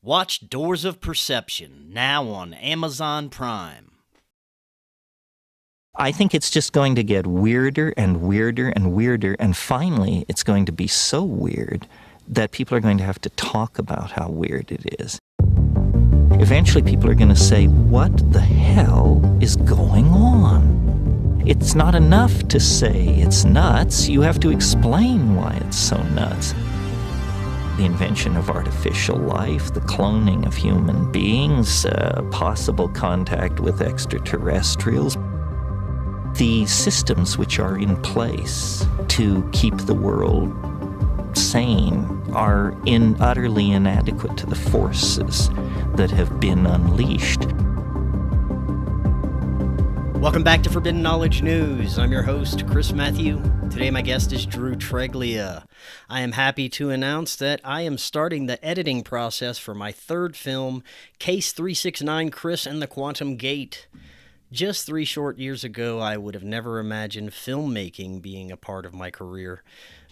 Watch Doors of Perception, now on Amazon Prime. I think it's just going to get weirder and weirder and weirder, and finally it's going to be so weird that people are going to have to talk about how weird it is. Eventually people are going to say, what the hell is going on? It's not enough to say it's nuts, you have to explain why it's so nuts. The invention of artificial life, the cloning of human beings, possible contact with extraterrestrials, the systems which are in place to keep the world sane are utterly inadequate to the forces that have been unleashed. Welcome back to Forbidden Knowledge News. I'm your host, Chris Matthew. Today my guest is Drew Treglia. I am happy to announce that I am starting the editing process for my third film, Case 369 Chris and the Quantum Gate. Just 3 short years ago, I would have never imagined filmmaking being a part of my career.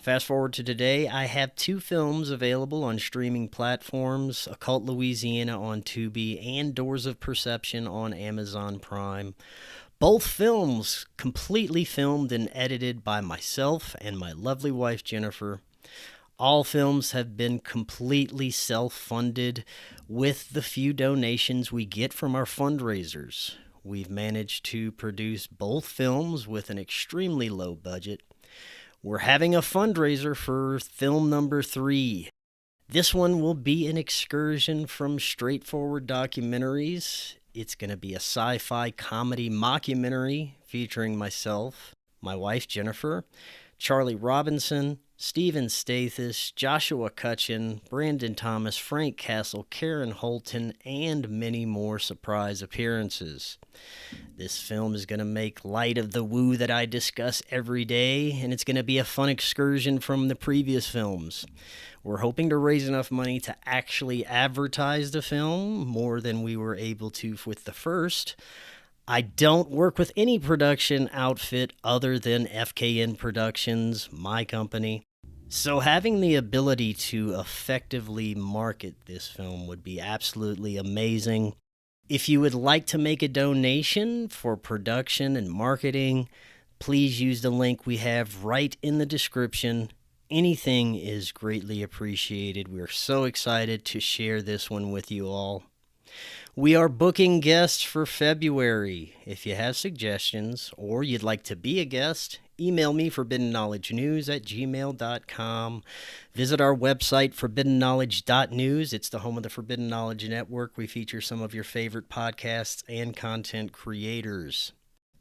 Fast forward to today, I have 2 films available on streaming platforms, Occult Louisiana on Tubi and Doors of Perception on Amazon Prime. Both films completely filmed and edited by myself and my lovely wife Jennifer. All films have been completely self-funded with the few donations we get from our fundraisers. We've managed to produce both films with an extremely low budget. We're having a fundraiser for film number 3. This one will be an excursion from straightforward documentaries. It's going to be a sci-fi comedy mockumentary featuring myself, my wife Jennifer, Charlie Robinson, Stephen Stathis, Joshua Cutchin, Brandon Thomas, Frank Castle, Karen Holton, and many more surprise appearances. This film is going to make light of the woo that I discuss every day, and it's going to be a fun excursion from the previous films. We're hoping to raise enough money to actually advertise the film, more than we were able to with the first. I don't work with any production outfit other than FKN Productions, my company. So having the ability to effectively market this film would be absolutely amazing. If you would like to make a donation for production and marketing, please use the link we have right in the description. Anything is greatly appreciated. We're so excited to share this one with you all. We are booking guests for February. If you have suggestions or you'd like to be a guest, email me forbiddenknowledgenews@gmail.com. Visit our website, forbiddenknowledge.news. It's the home of the Forbidden Knowledge Network. We feature some of your favorite podcasts and content creators.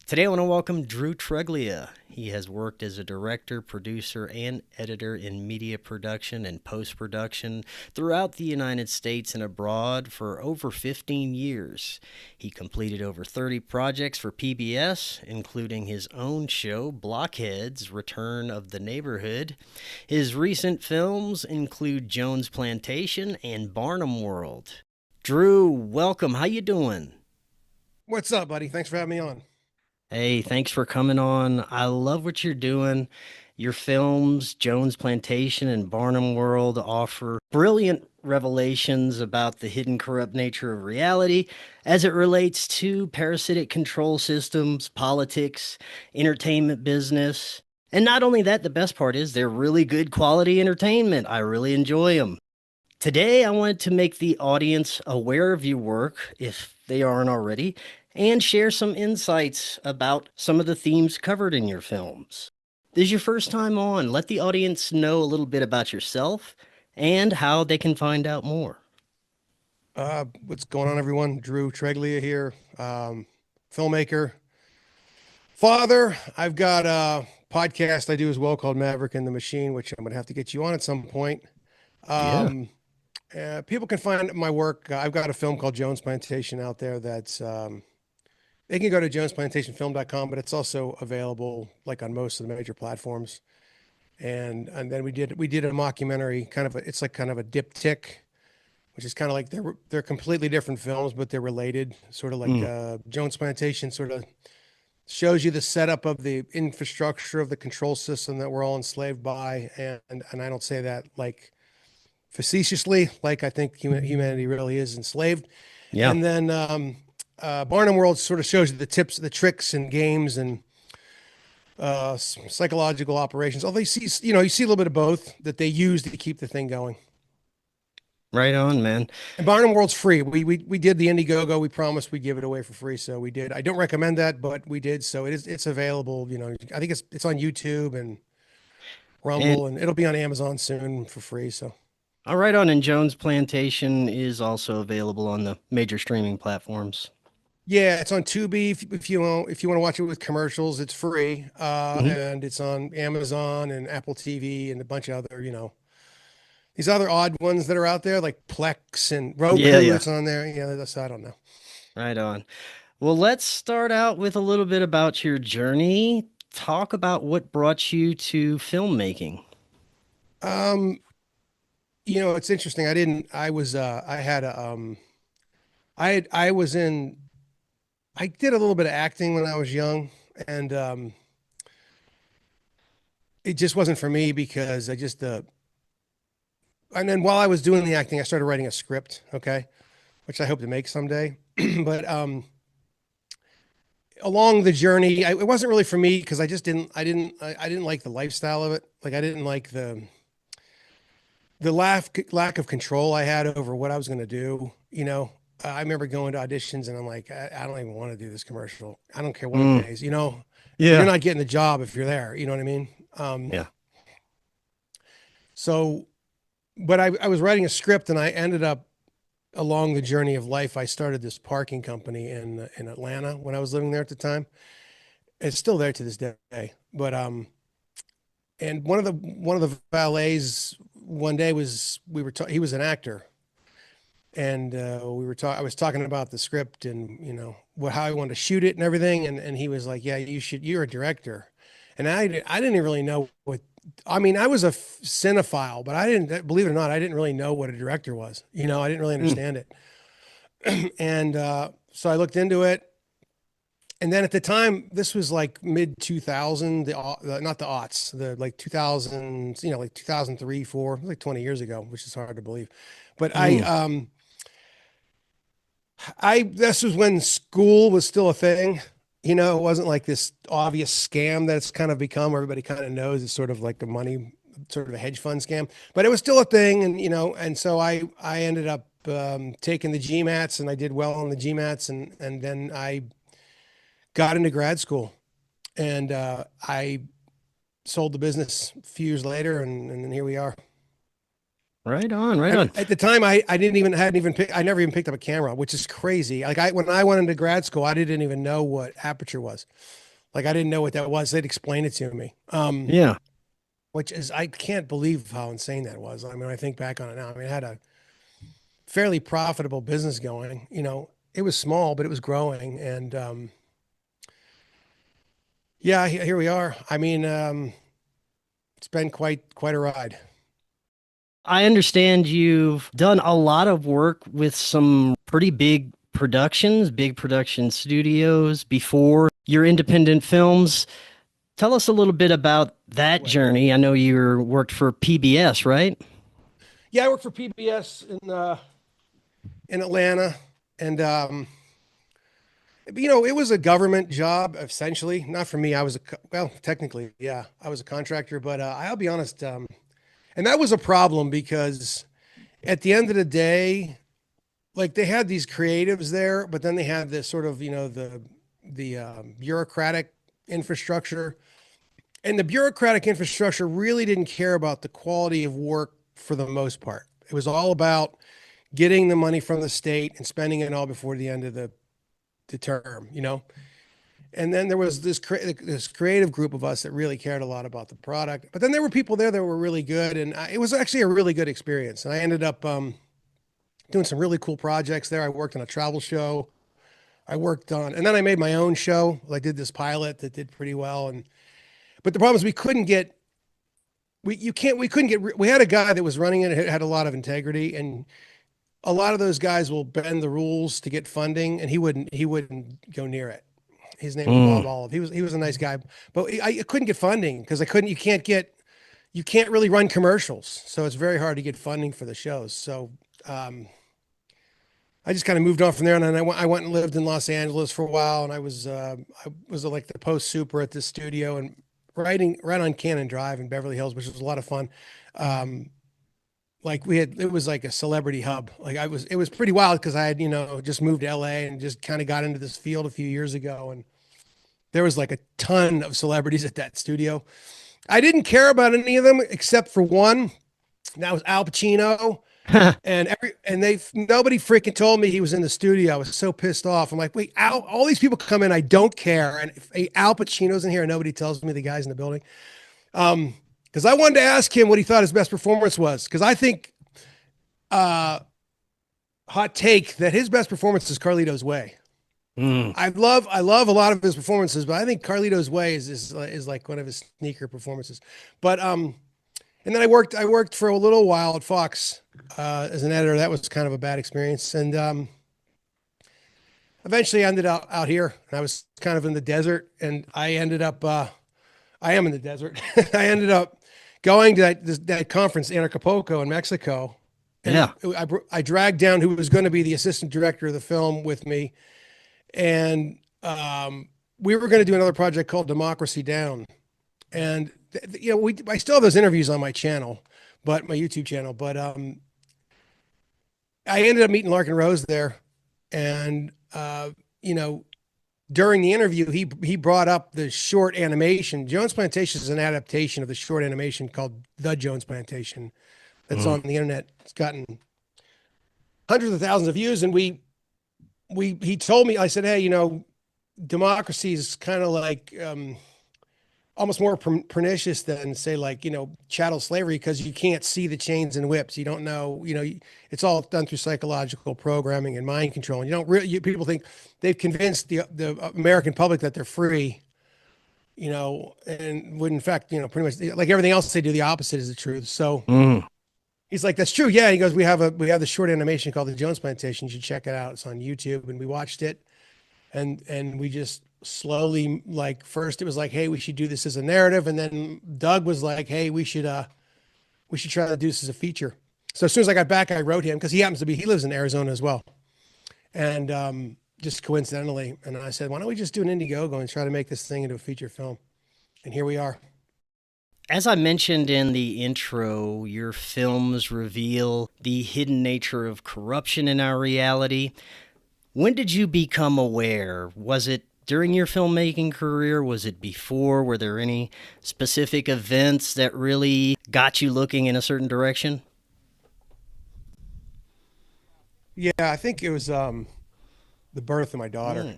Today I want to welcome Drew Treglia. He has worked as a director, producer, and editor in media production and post-production throughout the United States and abroad for over 15 years. He completed over 30 projects for PBS, including his own show, Blockheads: Return of the Neighborhood. His recent films include Jones Plantation and Barnum World. Drew, welcome. How you doing? What's up, buddy? Thanks for having me on. Hey, thanks for coming on. I love what you're doing. Your films, Jones Plantation and Barnum World, offer brilliant revelations about the hidden corrupt nature of reality as it relates to parasitic control systems, politics, entertainment business. And not only that, the best part is they're really good quality entertainment. I really enjoy them. Today, I wanted to make the audience aware of your work, if they aren't already, and share some insights about some of the themes covered in your films. This is your first time on. Let the audience know a little bit about yourself and how they can find out more. What's going on, everyone? Drew Treglia here, filmmaker, father. I've got a podcast I do as well called Maverick and the Machine, which I'm going to have to get you on at some point. People can find my work. I've got a film called Jones Plantation out there that's they can go to jonesplantationfilm.com, but it's also available like on most of the major platforms. And then we did a mockumentary, it's like kind of a diptych, which is kind of like they're completely different films, but they're related. Sort of like Jones Plantation sort of shows you the setup of the infrastructure of the control system that we're all enslaved by, and I don't say that like facetiously, like I think humanity really is enslaved. Yeah. And then Barnum World sort of shows you the tips, the tricks and games and psychological operations. Although you see, you see a little bit of both that they use to keep the thing going. Right on, man. And Barnum World's free. We did the Indiegogo. We promised we'd give it away for free, so we did. I don't recommend that, but we did. So it's available. I think it's on YouTube and And Rumble, and it'll be on Amazon soon for free. So all right on, and Jones Plantation is also available on the major streaming platforms. yeah, it's on Tubi. If you want to watch it with commercials, it's free. Mhm. And it's on Amazon and Apple TV and a bunch of other these other odd ones that are out there like Plex and Yeah, Roku. yeah. It's on there. Yeah, that's I don't know. Right on. Well, let's start out with a little bit about your journey. Talk about what brought you to filmmaking. Um, it's interesting. I didn't. I was. I had a. I had. I was in. I did a little bit of acting when I was young, and it just wasn't for me because I just. And then while I was doing the acting, I started writing a script. Okay, which I hope to make someday. But along the journey, it wasn't really for me because I just didn't. I didn't like the lifestyle of it. Like I didn't like the lack of control I had over what I was going to do. I remember going to auditions and I'm like, I don't even want to do this commercial. I don't care what it Mm, pays. You're yeah. not getting the job if you're there. You know what I mean? Yeah. So, but I was writing a script and I ended up along the journey of life. I started this parking company in Atlanta when I was living there at the time. It's still there to this day. But and one of the valets one day he was an actor, and I was talking about the script and how I wanted to shoot it and everything, and he was like, yeah, you're a director. And I didn't really know what. I mean, I was a cinephile, but I didn't, believe it or not, I didn't really know what a director was. I didn't really Mm, understand it. And so I looked into it. And then at the time, this was like mid 2000, not the aughts, the like 2000s, like 2003, four, like 20 years ago, which is hard to believe. But mm. this was when school was still a thing. It wasn't like this obvious scam that it's kind of become. Everybody kind of knows it's sort of like a money, sort of a hedge fund scam, but it was still a thing. And so I ended up taking the GMATs and I did well on the GMATs and then I got into grad school and I sold the business a few years later and here we are. Right on, right on. At the time, I never even picked up a camera, which is crazy. Like when I went into grad school, I didn't even know what aperture was. Like I didn't know what that was. They'd explain it to me. Yeah. Which is, I can't believe how insane that was. I mean, I think back on it now. I mean, I had a fairly profitable business going, it was small, but it was growing. And, yeah, here we are. I mean, it's been quite a ride. I understand you've done a lot of work with some pretty big production studios before your independent films. Tell us a little bit about that Way. journey. I know you worked for PBS, right? Yeah, I worked for PBS in Atlanta, and it was a government job essentially. Not for me. Well, technically, yeah, I was a contractor, but I'll be honest, and that was a problem because at the end of the day, like they had these creatives there, but then they had this sort of the bureaucratic infrastructure, and the bureaucratic infrastructure really didn't care about the quality of work for the most part. It was all about getting the money from the state and spending it all before the end of the term, And then there was this creative group of us that really cared a lot about the product. But then there were people there that were really good, and it was actually a really good experience. And I ended up doing some really cool projects there. I worked on a travel show. And then I made my own show. I did this pilot that did pretty well. But the problem is we had a guy that was running it, had a lot of integrity, and a lot of those guys will bend the rules to get funding, and he wouldn't go near it. His name was Bob Mm, Olive. He was a nice guy, but I couldn't get funding because you you can't really run commercials, so it's very hard to get funding for the shows. So I just kind of moved on from there, and then I went and lived in Los Angeles for a while, and I was like the post super at this studio and writing right on Cannon Drive in Beverly Hills, which was a lot of fun. Like it was like a celebrity hub. Like it was pretty wild because I had, just moved to LA and just kind of got into this field a few years ago. And there was like a ton of celebrities at that studio. I didn't care about any of them except for one. And that was Al Pacino. And nobody freaking told me he was in the studio. I was so pissed off. I'm like, wait, Al, all these people come in, I don't care. And if Al Pacino's in here and nobody tells me the guy's in the building. Because I wanted to ask him what he thought his best performance was. Because I think, hot take, that his best performance is Carlito's Way. I love a lot of his performances, but I think Carlito's Way is like one of his sneaker performances. But and then I worked for a little while at Fox as an editor. That was kind of a bad experience, and eventually I ended up out here. And I was kind of in the desert, and I ended up. I am in the desert. I ended up going to that conference in Acapulco in Mexico. And yeah. I dragged down who was going to be the assistant director of the film with me. And we were going to do another project called Democracy Down. And, I still have those interviews on my channel, my YouTube channel. But I ended up meeting Larkin Rose there. And, during the interview, he brought up the short animation. Jones Plantation is an adaptation of the short animation called The Jones Plantation that's on the internet. It's gotten hundreds of thousands of views. And he told me, I said, hey, democracy is kind of like almost more pernicious than, say, like, chattel slavery, because you can't see the chains and whips. You don't know, it's all done through psychological programming and mind control. And you don't really, people think they've convinced the American public that they're free, and would in fact, pretty much like everything else they do, the opposite is the truth. So he's like, that's true. Yeah. He goes, we have the short animation called The Jones Plantation. You should check it out. It's on YouTube. And we watched it, and we just slowly, like, first it was like, hey, we should do this as a narrative. And then Doug was like, hey, we should try to do this as a feature. So as soon as I got back, I wrote him, because he lives in Arizona as well. And just coincidentally, and I said, why don't we just do an Indiegogo and try to make this thing into a feature film? And here we are. As I mentioned in the intro, your films reveal the hidden nature of corruption in our reality. When did you become aware? Was it during your filmmaking career? Was it before? Were there any specific events that really got you looking in a certain direction? Yeah, I think it was the birth of my daughter.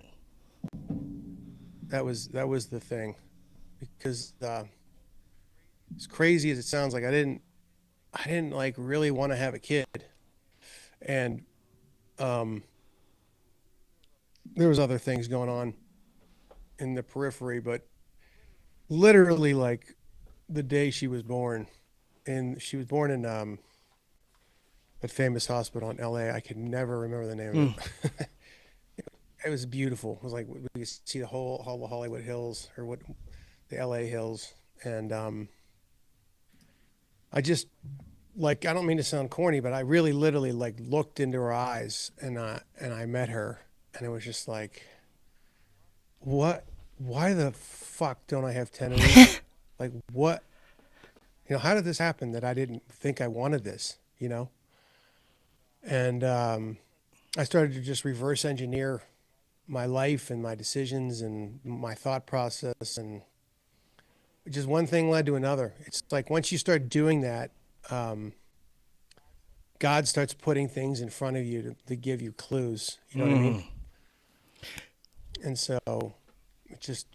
That was the thing, because as crazy as it sounds, like I didn't like really want to have a kid, and there was other things going on in the periphery, but literally, like, the day she was born, and she was born in a famous hospital in LA. I could never remember the name of it. It was beautiful. It was like, we could see the whole Hollywood Hills, or the LA Hills. And I just, like, I don't mean to sound corny, but I really literally, like, looked into her eyes, and I met her, and it was just like, why the fuck don't I have 10 of these? Like, what, how did this happen that I didn't think I wanted this, And I started to just reverse engineer my life and my decisions and my thought process, and just one thing led to another. It's like, once you start doing that, God starts putting things in front of you to give you clues. You know what I mean? And so it just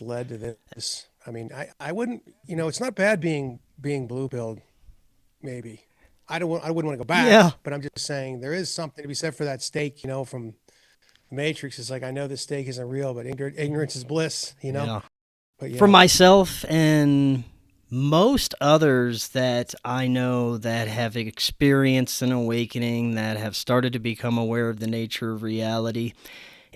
led to this. I mean, I wouldn't, it's not bad being blue-pilled, maybe. I wouldn't want to go back, but I'm just saying there is something to be said for that steak, from the Matrix. It's like, I know this steak isn't real, but ignorance is bliss, Yeah. But, For myself and most others that I know that have experienced an awakening, that have started to become aware of the nature of reality,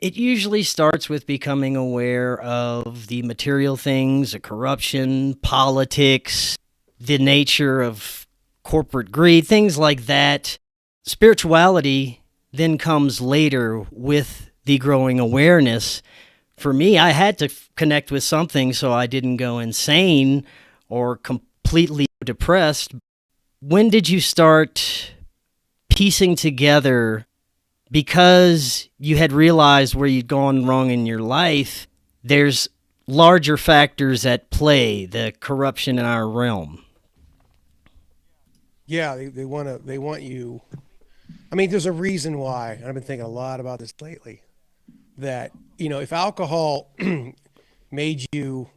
it usually starts with becoming aware of the material things, the corruption, politics, the nature of corporate greed, things like that. Spirituality then comes later with the growing awareness. For me, I had to connect with something so I didn't go insane or completely depressed. When did you start piecing together, because you had realized where you'd gone wrong in your life, there's larger factors at play, the corruption in our realm? Yeah, they want you. I mean, there's a reason why, and I've been thinking a lot about this lately, that, if alcohol made you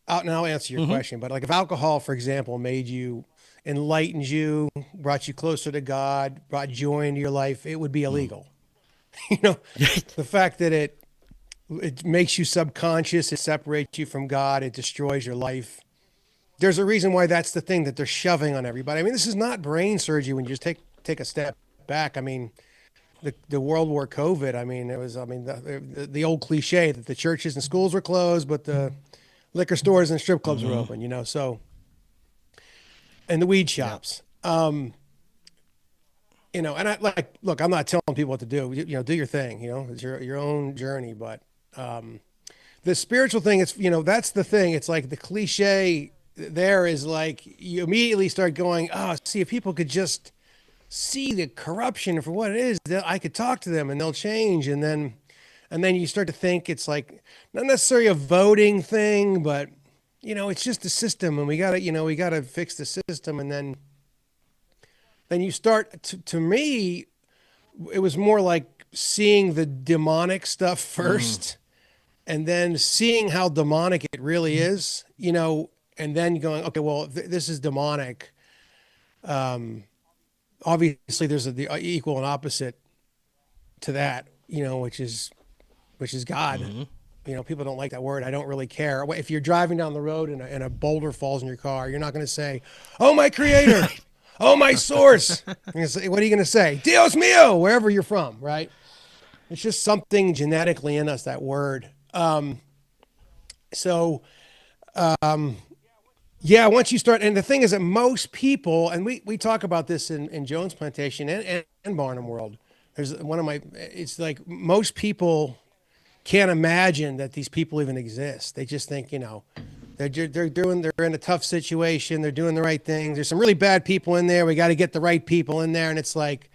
out, and I'll answer your question, but like if alcohol, for example, enlightened you, brought you closer to God, brought joy into your life, it would be illegal. The fact that it makes you subconscious, it separates you from God, it destroys your life. There's a reason why that's the thing that they're shoving on everybody. I mean, this is not brain surgery when you just take a step back. I mean, the World War COVID, the old cliche that the churches and schools were closed, but the liquor stores and strip clubs were open, so, and the weed shops. And I look, I'm not telling people what to do, do your thing, it's your own journey. But the spiritual thing, it's, that's the thing. It's like the cliche there is like, you immediately start going, oh, see, if people could just see the corruption for what it is, I could talk to them and they'll change. And then you start to think it's like not necessarily a voting thing, but it's just a system, and we gotta fix the system. And then you start to me, it was more like seeing the demonic stuff first, and then seeing how demonic it really is, and then going, okay, well, this is demonic. Obviously there's the equal and opposite to that, which is God. People don't like that word. I don't really care. If you're driving down the road and a boulder falls in your car, you're not going to say, oh, my creator, oh, my source. What are you going to say? Dios mío, wherever you're from, right? It's just something genetically in us, that word. Yeah, once you start, and the thing is that most people, and we talk about this in Jones Plantation and Barnum World, it's like most people can't imagine that these people even exist. They just think, they're in a tough situation, they're doing the right thing. There's some really bad people in there. We got to get the right people in there. And it's like,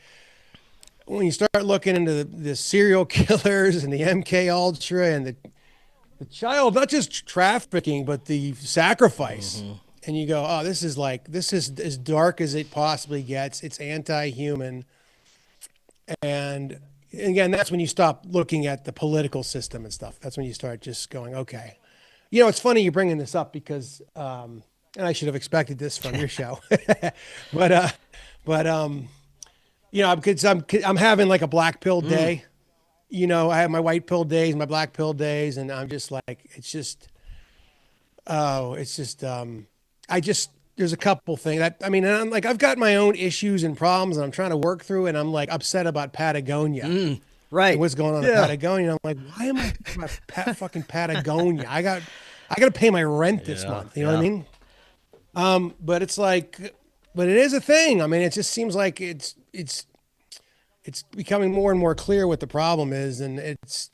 when you start looking into the serial killers and the MK Ultra and the child, not just trafficking, but the sacrifice. And you go, oh, this is as dark as it possibly gets. It's anti-human. And again, that's when you stop looking at the political system and stuff. That's when you start just going, okay. It's funny you're bringing this up because, and I should have expected this from your show, because I'm having like a black pill day. I have my white pill days, my black pill days, and I'm just like, there's a couple things and I'm like, I've got my own issues and problems and I'm trying to work through, and I'm like upset about Patagonia. Right. What's going on in Patagonia? I'm like, why am I about fucking Patagonia? I got to pay my rent this month. You know what I mean? But it's like, but it is a thing. I mean, it just seems like it's becoming more and more clear what the problem is. And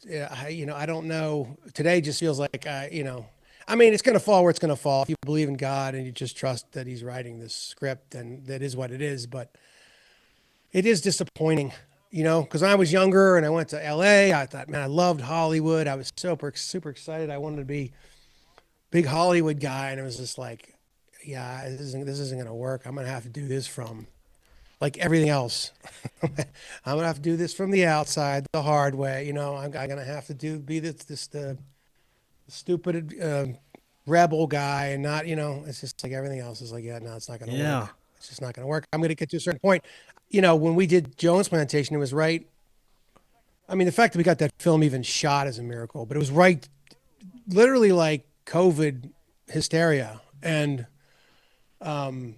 I don't know. Today just feels like, it's going to fall where it's going to fall. If you believe in God and you just trust that he's writing this script, and that is what it is. But it is disappointing, because when I was younger and I went to LA, I thought, man, I loved Hollywood. I was super excited. I wanted to be a big Hollywood guy. And it was just like, yeah, this isn't going to work. I'm going to have to do this from like everything else. I'm going to have to do this from the outside, the hard way. I'm going to have to be the stupid rebel guy, and not, it's just like everything else is like, yeah, no, it's not going to work. It's just not going to work. I'm going to get to a certain point. When we did Jones Plantation, it was right. I mean, the fact that we got that film even shot is a miracle, but it was right, literally like COVID hysteria. And I've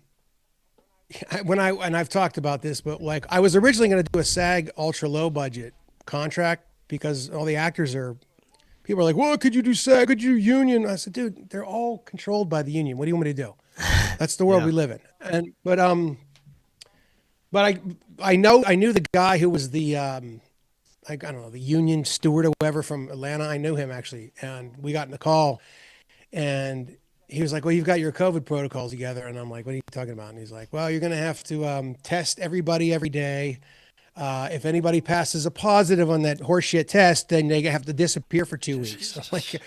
talked about this, but like I was originally going to do a SAG ultra low budget contract because all the actors people are like, well, could you do SAG? Could you do union? I said, dude, they're all controlled by the union. What do you want me to do? That's the world Yeah. we live in. But I knew the guy who was the I don't know, the union steward or whoever from Atlanta. I knew him actually, and we got in the call, and he was like, "Well, you've got your COVID protocols together," and I'm like, "What are you talking about?" And he's like, "Well, you're going to have to test everybody every day. If anybody passes a positive on that horseshit test, then they have to disappear for 2 weeks." I'm like,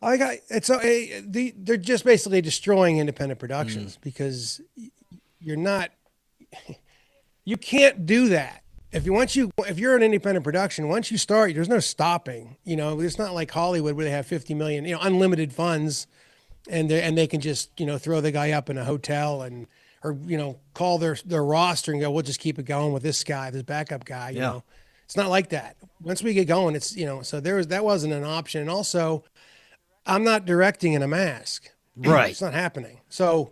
I got it's they're just basically destroying independent productions because you're not you can't do that. If you're an independent production, once you start, there's no stopping. You know, it's not like Hollywood where they have 50 million, unlimited funds, and they can just throw the guy up in a hotel and or call their roster and go, we'll just keep it going with this guy, this backup guy. Yeah. It's not like that. Once we get going, it's so that wasn't an option. And also, I'm not directing in a mask. Right. It's not happening. So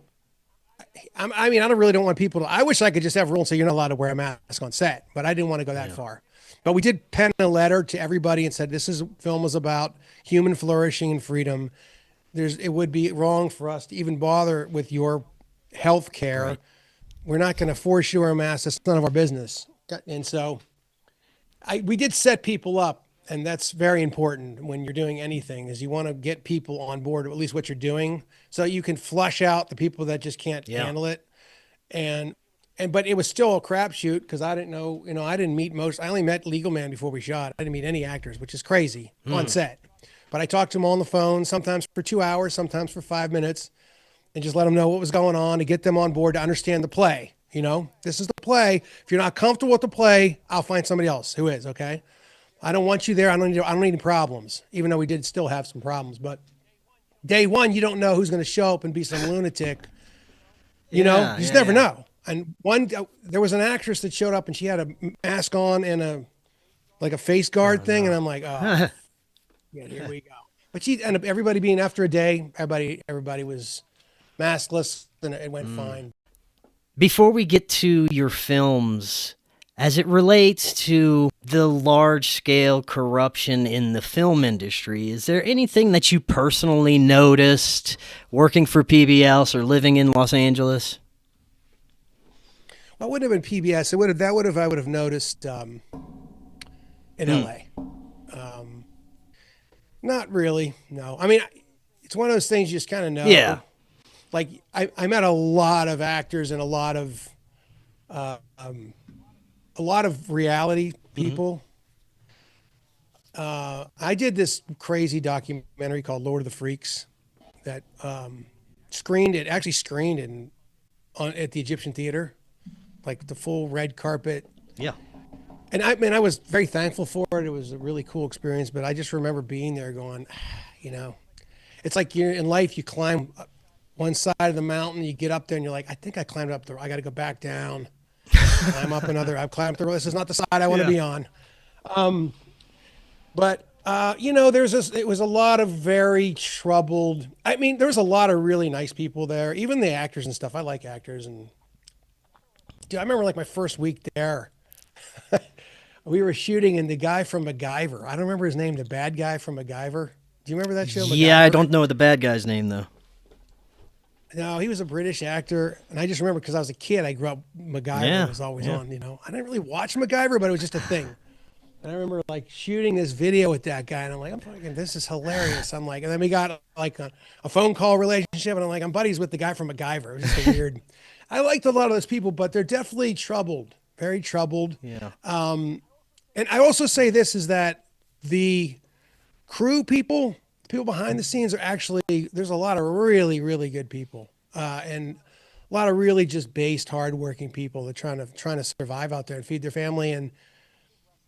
I mean, I really don't want people to. I wish I could just have a rule and say you're not allowed to wear a mask on set, but I didn't want to go that far. But we did pen a letter to everybody and said film is about human flourishing and freedom. It would be wrong for us to even bother with your health care. Right. We're not going to force you to wear a mask. That's none of our business. And so we did set people up. And that's very important when you're doing anything is you want to get people on board, or at least what you're doing, so you can flush out the people that just can't handle it. But it was still a crapshoot because I didn't know, I didn't meet I only met Legal Man before we shot. I didn't meet any actors, which is crazy on set. But I talked to them on the phone, sometimes for 2 hours, sometimes for 5 minutes, and just let them know what was going on to get them on board to understand the play. This is the play. If you're not comfortable with the play, I'll find somebody else who is, okay? I don't want you there. I don't need any problems, even though we did still have some problems. But day one, you don't know who's going to show up and be some lunatic. You just never know. And there was an actress that showed up and she had a mask on and a face guard thing. And I'm like, oh, yeah, here we go. But she ended up, everybody being after a day, everybody was maskless and it went fine. Before we get to your films, as it relates to the large-scale corruption in the film industry, is there anything that you personally noticed working for PBS or living in Los Angeles? Well, it wouldn't have been PBS. I would have noticed in LA. Not really. No. I mean, it's one of those things you just kind of know. Yeah. Like I met a lot of actors and a lot of reality people. I did this crazy documentary called Lord of the Freaks that actually screened at the Egyptian Theater, like the full red carpet. Yeah. And I was very thankful for it. It was a really cool experience, but I just remember being there going, it's like you're in life, you climb one side of the mountain, you get up there and you're like, I think I climbed up I got to go back down. I've climbed through. This is not the side I want to be on. But it was a lot of very troubled. I mean, there was a lot of really nice people there, even the actors and stuff. I like actors. And dude, I remember like my first week there, we were shooting and the guy from MacGyver, I don't remember his name, the bad guy from MacGyver. Do you remember that show? Yeah, MacGyver? I don't know the bad guy's name, though. No, he was a British actor, and I just remember because I was a kid, I grew up, MacGyver was always on, I didn't really watch MacGyver, but it was just a thing. And I remember like shooting this video with that guy, and I'm like, this is hilarious. I'm like, and then we got like a phone call relationship, and I'm like, I'm buddies with the guy from MacGyver. It was just a weird. I liked a lot of those people, but they're definitely troubled, very troubled. Yeah. And I also say this is that the crew people behind the scenes are actually, there's a lot of really, really good people, and a lot of really just based, hardworking people that are trying to survive out there and feed their family. And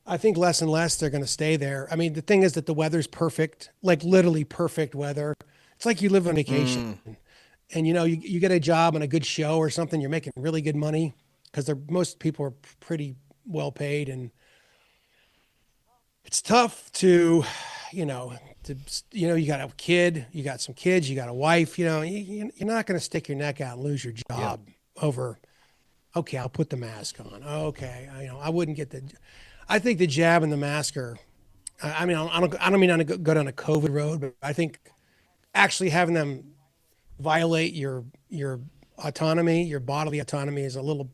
I think less and less they're going to stay there. I mean, the thing is that the weather's perfect, like literally perfect weather. It's like you live on vacation, and you get a job on a good show or something. You're making really good money because most people are pretty well paid, and it's tough to, you got a kid, you got some kids, you got a wife, you're not going to stick your neck out and lose your job over, okay, I'll put the mask on. Okay. I wouldn't get I think the jab and the mask are, I don't mean to go down a COVID road, but I think actually having them violate your your autonomy, your bodily autonomy is a little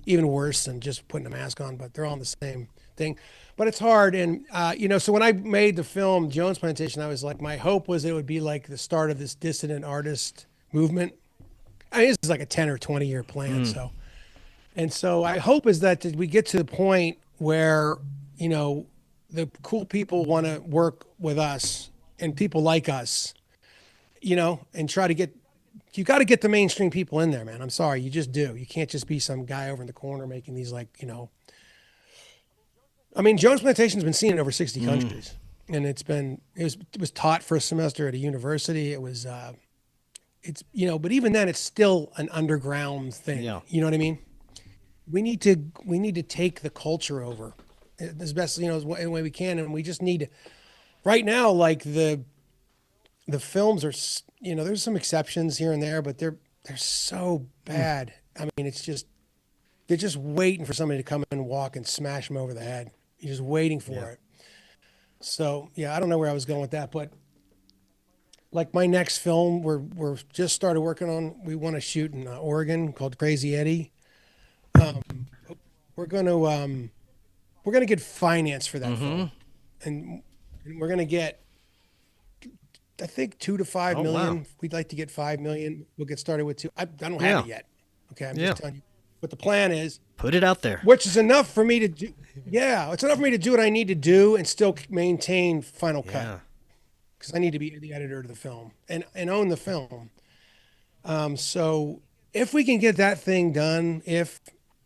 even worse than just putting a mask on, but they're all the same thing. But it's hard. And, so when I made the film Jones Plantation, I was like, my hope was it would be like the start of this dissident artist movement. I mean, this is like a 10 or 20 year plan. So I hope is that we get to the point where, the cool people want to work with us and people like us, and try to get, you got to get the mainstream people in there, man. I'm sorry. You just do. You can't just be some guy over in the corner making these I mean, Jones Plantation's been seen in over 60 countries, and it was taught for a semester at a university. It was, but even then it's still an underground thing. Yeah. You know what I mean? We need to take the culture over as best, as way we can. And we just need to, right now, like the films are, there's some exceptions here and there, but they're so bad. I mean, they're just waiting for somebody to come in and walk and smash them over the head. You're just waiting for it. So yeah, I don't know where I was going with that, but like my next film, we're just started working on. We want to shoot in Oregon called Crazy Eddie. We're gonna get finance for that film, and we're gonna get, I think, 2 to 5 million. Wow. We'd like to get 5 million. We'll get started with 2. I don't have it yet. Okay, I'm just telling you what the plan is. Put it out there. Which is enough for me to do. Yeah, it's enough for me to do what I need to do and still maintain Final Cut, because I need to be the editor of the film and own the film. So if we can get that thing done, if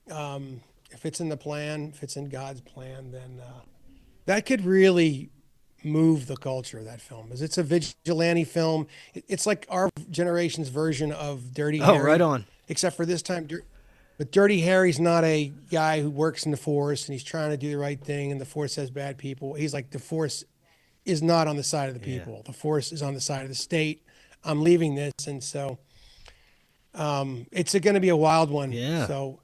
it's in the plan, if it's in God's plan, then that could really move the culture of that film. Because it's a vigilante film. It's like our generation's version of Dirty Harry. Oh, right on. Except for this time, but Dirty Harry's not a guy who works in the force and he's trying to do the right thing and the force has bad people. He's like, the force is not on the side of the people. The force is on the side of the state. I'm leaving this. And so it's going to be a wild one. Yeah. So,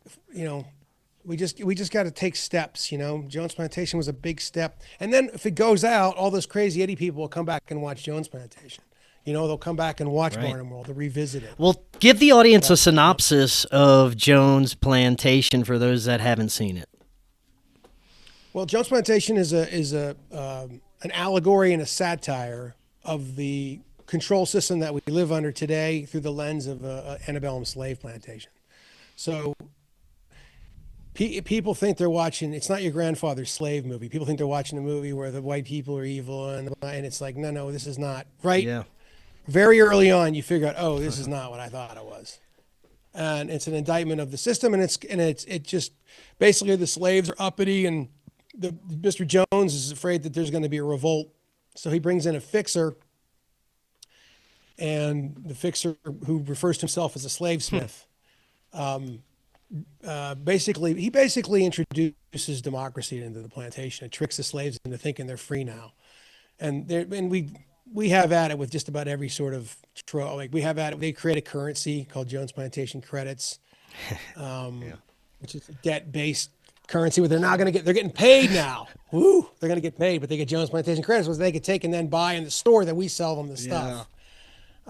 we just got to take steps, Jones Plantation was a big step. And then if it goes out, all those crazy Eddie people will come back and watch Jones Plantation. They'll come back and watch Barnum World to revisit it. Well, give the audience a synopsis of Jones Plantation for those that haven't seen it. Well, Jones Plantation is an allegory and a satire of the control system that we live under today through the lens of antebellum slave plantation. So people think they're watching, it's not your grandfather's slave movie. People think they're watching a movie where the white people are evil and it's like, no, this is not right. Yeah. Very early on, you figure out, oh, this is not what I thought it was. And it's an indictment of the system. And it just basically the slaves are uppity and Mr. Jones is afraid that there's going to be a revolt. So he brings in a fixer, and the fixer, who refers to himself as a slave smith, basically introduces democracy into the plantation and tricks the slaves into thinking they're free now. And we have at it with just about every sort of they create a currency called Jones Plantation credits, which is a debt-based currency where they're getting paid now. Woo! They're going to get paid, but they get Jones Plantation credits, which they could take and then buy in the store that we sell them the stuff.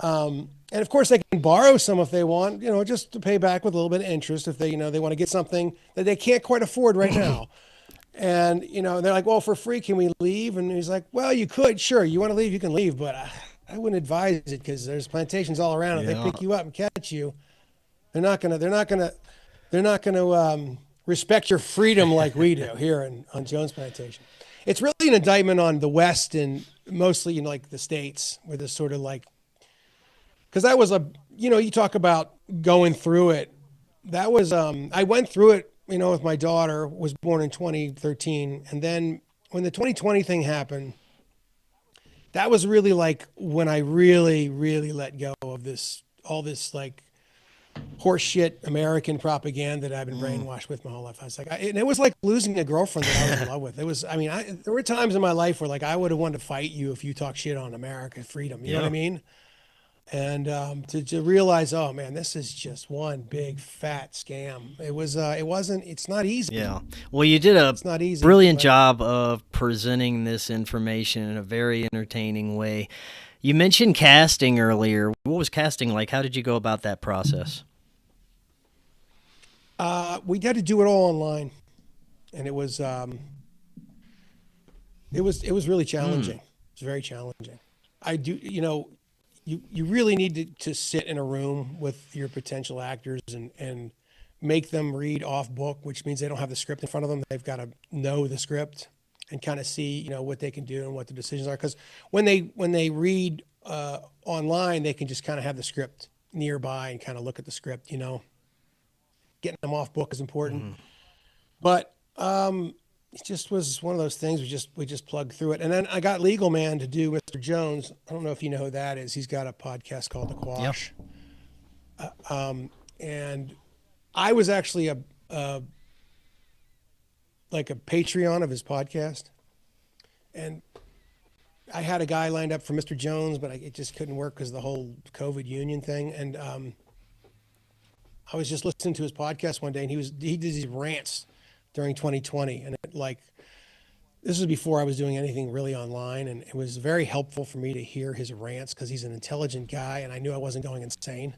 And of course they can borrow some if they want, just to pay back with a little bit of interest if they, they want to get something that they can't quite afford right now. And, they're like, well, for free, can we leave? And he's like, well, you could, sure. You want to leave, you can leave, but I wouldn't advise it because there's plantations all around. If they pick you up and catch you, they're not going to respect your freedom like we do here on Jones Plantation. It's really an indictment on the West and mostly like the States, where this sort of like, because that was you talk about going through it. That was, I went through it, with my daughter, was born in 2013. And then when the 2020 thing happened, that was really like when I really, really let go of all this like horseshit American propaganda that I've been brainwashed with my whole life. I was like, and it was like losing a girlfriend that I was in love with. It was, there were times in my life where like, I would have wanted to fight you if you talk shit on America freedom. You know what I mean? And to realize, oh man, this is just one big fat scam. It's not easy. Yeah. Well, you did a it's not easy, brilliant job of presenting this information in a very entertaining way. You mentioned casting earlier. What was casting like? How did you go about that process? We had to do it all online, and it was really challenging. It was very challenging. I do, you really need to sit in a room with your potential actors and make them read off book, which means they don't have the script in front of them. They've got to know the script and kind of see, what they can do and what the decisions are. Because when they read online, they can just kind of have the script nearby and kind of look at the script. Getting them off book is important. But it just was one of those things. We just plugged through it. And then I got Legal Man to do Mr. Jones. I don't know if you know who that is. He's got a podcast called The Quash. Yep. And I was actually a Patreon of his podcast. And I had a guy lined up for Mr. Jones, but it just couldn't work because of the whole COVID union thing. And I was just listening to his podcast one day, and he did these rants during 2020. And this was before I was doing anything really online. And it was very helpful for me to hear his rants because he's an intelligent guy, and I knew I wasn't going insane,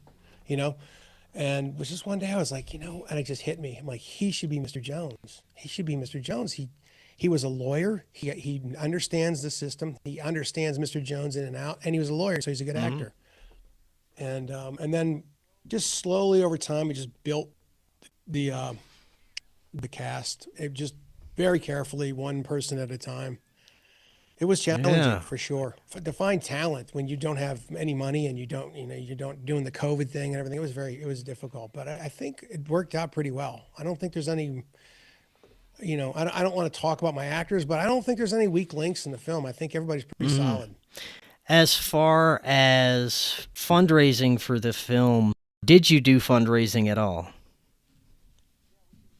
And it was just one day I was like, and it just hit me. I'm like, he should be Mr. Jones. He should be Mr. Jones. He was a lawyer. He understands the system. He understands Mr. Jones in and out, and he was a lawyer, so he's a good actor. And then just slowly over time, we just built the cast. It just very carefully, one person at a time. It was challenging for sure. To find talent when you don't have any money and you don't doing the COVID thing and everything. It was difficult, but I think it worked out pretty well. I don't think there's any, I don't want to talk about my actors, but I don't think there's any weak links in the film. I think everybody's pretty solid. As far as fundraising for the film, did you do fundraising at all?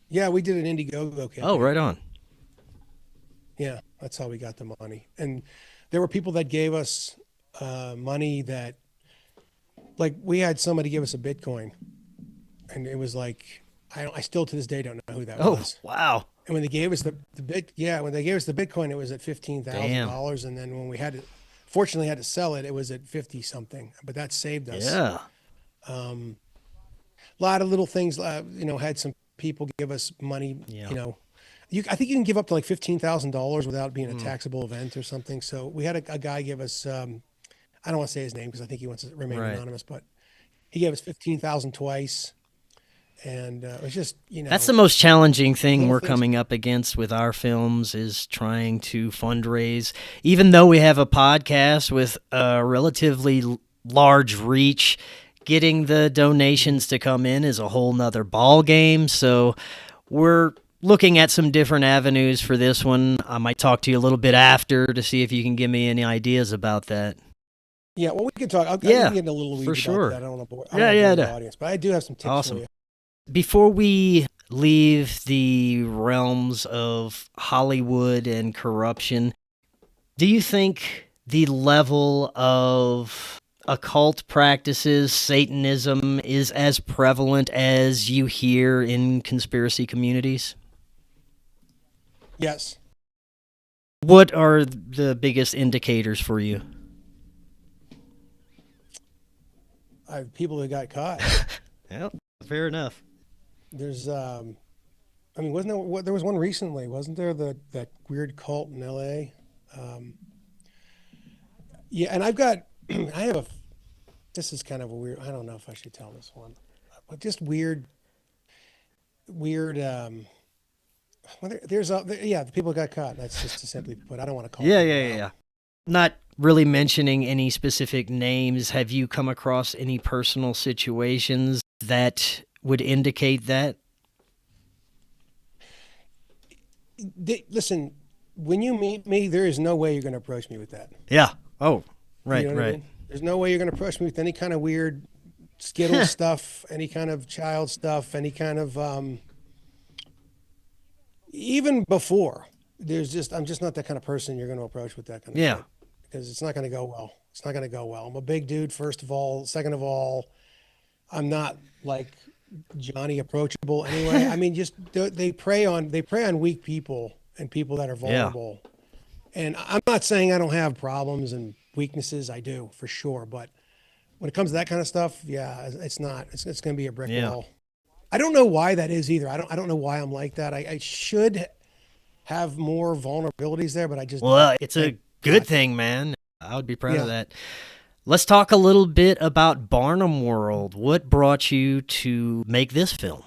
Yeah, we did an Indiegogo campaign. Oh, right on. Yeah, that's how we got the money. And there were people that gave us money that, we had somebody give us a Bitcoin, and it was like, I still to this day don't know who that was. Oh, wow. And when they gave us when they gave us the Bitcoin, it was at $15,000, and then when we fortunately had to sell it, it was at 50 something. But that saved us. Yeah. A lot of little things. Had some people give us money. Yeah. I think you can give up to like $15,000 without being a taxable event or something. So we had a guy give us, I don't want to say his name because I think he wants to remain anonymous, but he gave us $15,000 twice. And it was just, That's the most challenging thing we're coming up against with our films is trying to fundraise. Even though we have a podcast with a relatively large reach, getting the donations to come in is a whole nother ball game. So we're looking at some different avenues for this one. I might talk to you a little bit after to see if you can give me any ideas about that. Yeah, well, we can talk. I can get a little weird for sure. About that. I don't want to bore the audience, but I do have some tips for you. Before we leave the realms of Hollywood and corruption, do you think the level of occult practices, Satanism, is as prevalent as you hear in conspiracy communities? Yes. What are the biggest indicators for you? People that got caught. Yeah, fair enough. There's, wasn't there was one recently, wasn't there? That weird cult in LA. Yeah, and this is kind of a weird, I don't know if I should tell this one, but just weird, the people got caught. That's just to simply put, I don't want to call it. Yeah. Not really mentioning any specific names. Have you come across any personal situations that would indicate that? Listen, when you meet me, there is no way you're going to approach me with that. Yeah. Oh, right, I mean? There's no way you're going to approach me with any kind of weird Skittles stuff, any kind of child stuff, any kind of, even before, I'm just not that kind of person you're going to approach with that kind of thing. Because it's not going to go well. It's not going to go well. I'm a big dude, first of all. Second of all, I'm not like Johnny approachable anyway. I mean, just they prey on weak people and people that are vulnerable. And I'm not saying I don't have problems and weaknesses, I do for sure. But when it comes to that kind of stuff, yeah, it's not. It's going to be a brick wall. I don't know why that is either. I don't know why I'm like that. I should have more vulnerabilities there, but I just well, it's a good thing, man. I would be proud of that. Let's talk a little bit about Barnum World. What brought you to make this film?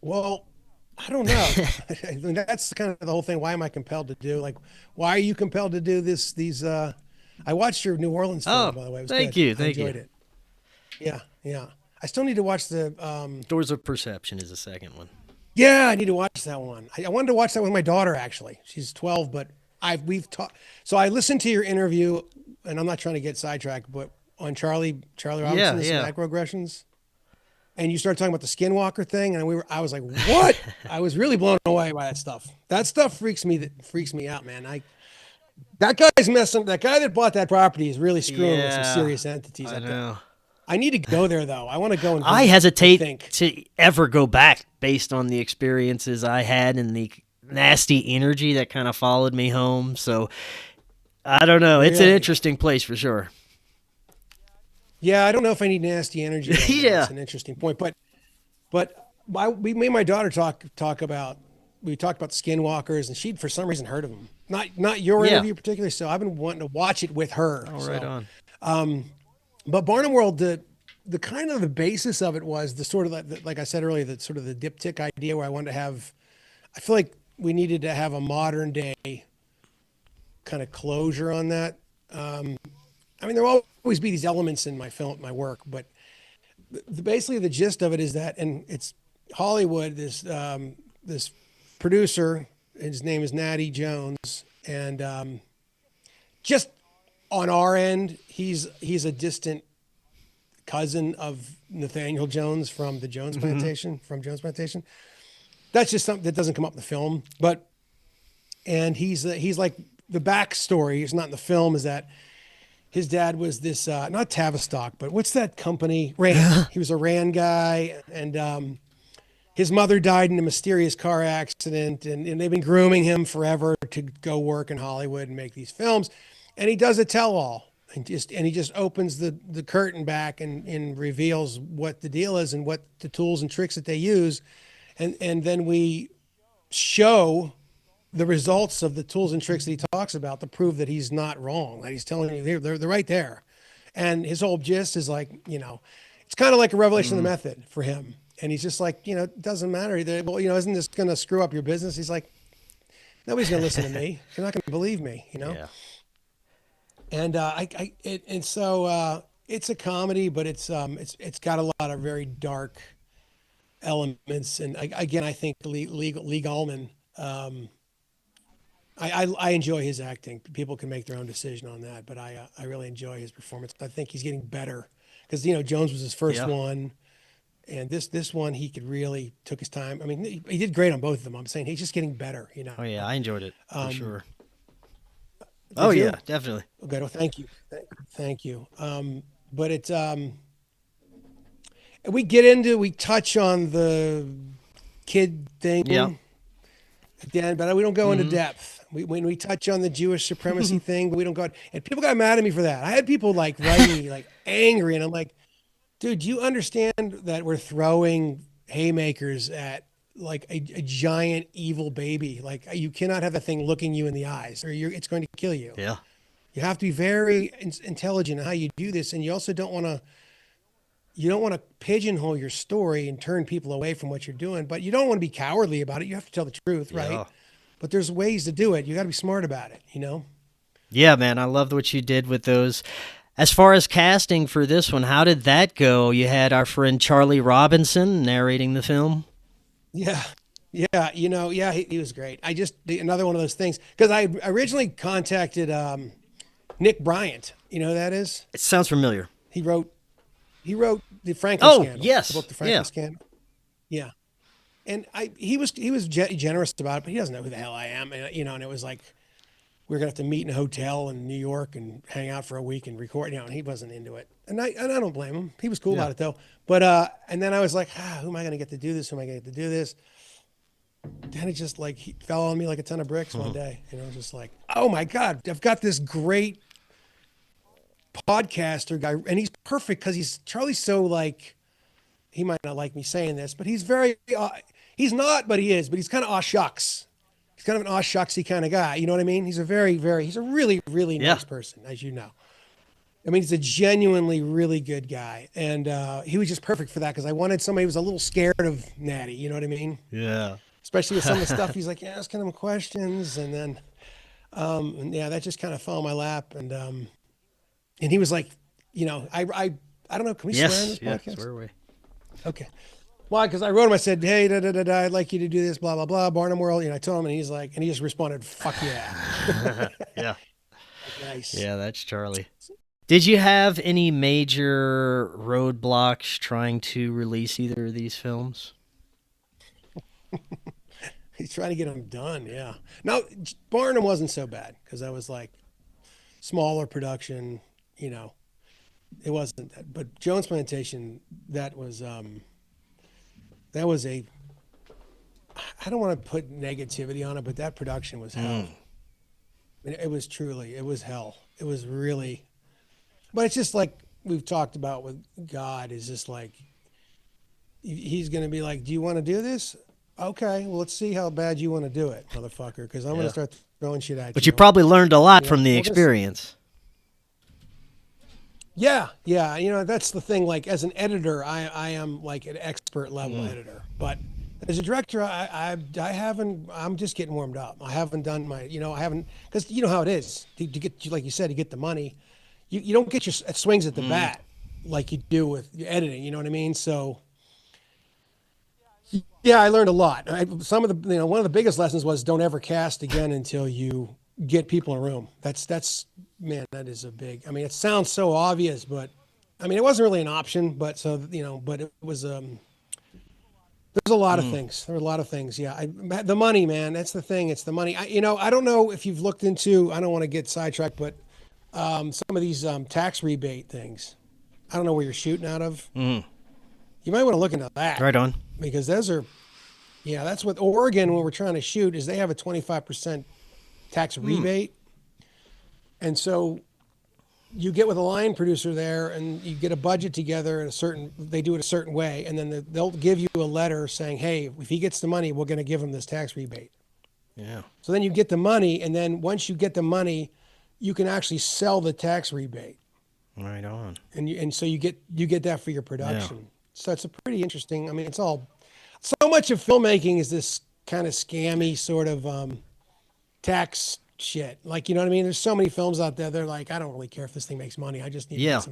Well, I don't know. I mean, that's kind of the whole thing. Why am I compelled to do? Like, why are you compelled to do this? I watched your New Orleans film, by the way. It was thank good. you. I enjoyed it. Yeah. I still need to watch the Doors of Perception is the second one. Yeah, I need to watch that one. I wanted to watch that with my daughter, actually. She's 12, but we've talked. So I listened to your interview, and I'm not trying to get sidetracked, but on Charlie Robinson's microaggressions, and you started talking about the Skinwalker thing, and I was like, what? I was really blown away by that stuff. That stuff freaks me out, man. That guy's messing. That guy that bought that property is really screwing with some serious entities. I know. I need to go there though. I want to go and I hesitate to ever go back based on the experiences I had and the nasty energy that kind of followed me home. So I don't know. It's an interesting place for sure. Yeah, I don't know if I need nasty energy. That's an interesting point. But me and my daughter talk about we talked about Skinwalkers, and she'd for some reason heard of them. Not your interview particularly. So I've been wanting to watch it with her. Oh, right on. But Barnum World, the kind of the basis of it was the sort of like I said earlier, the sort of the diptych idea where I wanted to have. I feel like we needed to have a modern day kind of closure on that. I mean, there will always be these elements in my work, but basically the gist of it is that, and it's Hollywood. This producer, his name is Natty Jones, and just on our end, he's a distant cousin of Nathaniel Jones from the Jones Plantation, from Jones Plantation. That's just something that doesn't come up in the film, and he's like the backstory. It's not in the film. Is that his dad was this not Tavistock, but what's that company? Rand. He was a Rand guy, and his mother died in a mysterious car accident, and they've been grooming him forever to go work in Hollywood and make these films. And he does a tell-all, and he just opens the curtain back and reveals what the deal is and what the tools and tricks that they use, and then we show the results of the tools and tricks that he talks about to prove that he's not wrong. That he's telling you they're right there, and his whole gist is like, it's kind of like a revelation of the method for him, and he's just like, it doesn't matter. Well, isn't this going to screw up your business? He's like, nobody's going to listen to me. You're not going to believe me, Yeah. And so it's a comedy, but it's got a lot of very dark elements. And again, I think Lee Gallman, I enjoy his acting. People can make their own decision on that, but I really enjoy his performance. I think he's getting better because Jones was his first one, and this one he could really took his time. I mean, he did great on both of them. I'm saying he's just getting better. Oh yeah, I enjoyed it for sure. Oh yeah, definitely. Okay, well, thank you. But it's we touch on the kid thing at the end, but we don't go into depth. When we touch on the Jewish supremacy thing, but we don't go. And people got mad at me for that. I had people like writing me like angry, and I'm like, dude, do you understand that we're throwing haymakers at like a giant evil baby? Like, you cannot have that thing looking you in the eyes, or it's going to kill you. Yeah. You have to be very intelligent in how you do this, and you also don't want to pigeonhole your story and turn people away from what you're doing, but you don't want to be cowardly about it. You have to tell the truth, right? Yeah. But there's ways to do it. You got to be smart about it, Yeah, man, I loved what you did with those. As far as casting for this one, how did that go? You had our friend Charlie Robinson narrating the film. Yeah. He was great. Another one of those things, because I originally contacted Nick Bryant. You know who that is? It sounds familiar. He wrote the Franklin Scandal. Yes. The book, The Franklin Scandal. Yeah. And he was generous about it, but he doesn't know who the hell I am. And, and it was like, we're going to have to meet in a hotel in New York and hang out for a week and record, and he wasn't into it. And I don't blame him. He was cool about it though. But, and then I was like, who am I going to get to do this? Who am I going to get to do this? Then it just like, he fell on me like a ton of bricks one day. And I was just like, oh my God, I've got this great podcaster guy, and he's perfect because Charlie's so like, he might not like me saying this, but he's very, he's not, but he is, but he's kind of aw shucks. He's kind of an aw shucksy kind of guy. You know what I mean? He's a he's a really, really nice person, as you know. I mean, he's a genuinely really good guy. And he was just perfect for that because I wanted somebody who was a little scared of Natty. You know what I mean? Yeah. Especially with some of the stuff he's like, asking him questions. And then, and yeah, that just kind of fell in my lap. And he was like, you know, I don't know. Can we swear on this podcast? Yes, swear away. Okay. Why? Because I wrote him, I said, hey, I'd like you to do this, blah, blah, blah, Barnum World. You know, I told him, and he's like, and he just responded, fuck yeah. Yeah. Nice. Yeah, that's Charlie. Did you have any major roadblocks trying to release either of these films? He's trying to get them done, yeah. Now, Barnum wasn't so bad because I was like, smaller production, you know. It wasn't that, but Jones Plantation, that was a, I don't want to put negativity on it, but that production was hell. I mean, it was hell. It was really, but it's just like we've talked about with God, is just like, he's going to be like, do you want to do this? Okay, well, let's see how bad you want to do it, motherfucker, because I'm going to start throwing shit at you. But you probably learned a lot from the experience. Yeah. You know, that's the thing. Like, as an editor, I am like an expert level editor. But as a director, I haven't. I'm just getting warmed up. I haven't done my. You know, I haven't, because you know how it is. To get, like you said, to get the money, you don't get your swings at the bat like you do with editing. You know what I mean? So. Yeah, I learned a lot. Some of the, you know, one of the biggest lessons was don't ever cast again until you get people in a room. That's man, that is a big, I mean, it sounds so obvious, but I mean, it wasn't really an option, but so, you know, but it was, there's a lot of things. There were a lot of things. Yeah. The money, man, that's the thing. It's the money. You know, I don't know if you've looked into, I don't want to get sidetracked, but some of these tax rebate things, I don't know where you're shooting out of. You might want to look into that. Right on. Because those are, yeah, that's what Oregon, when we're trying to shoot, is they have a 25% tax rebate. And so you get with a line producer there and you get a budget together in they do it a certain way. And then they'll give you a letter saying, hey, if he gets the money, we're going to give him this tax rebate. Yeah. So then you get the money. And then once you get the money, you can actually sell the tax rebate. Right on. And so you get that for your production. Yeah. So it's a pretty interesting, I mean, it's all, so much of filmmaking is this kind of scammy sort of tax shit. Like, you know what I mean? There's so many films out there. They're like, I don't really care if this thing makes money. I just need to get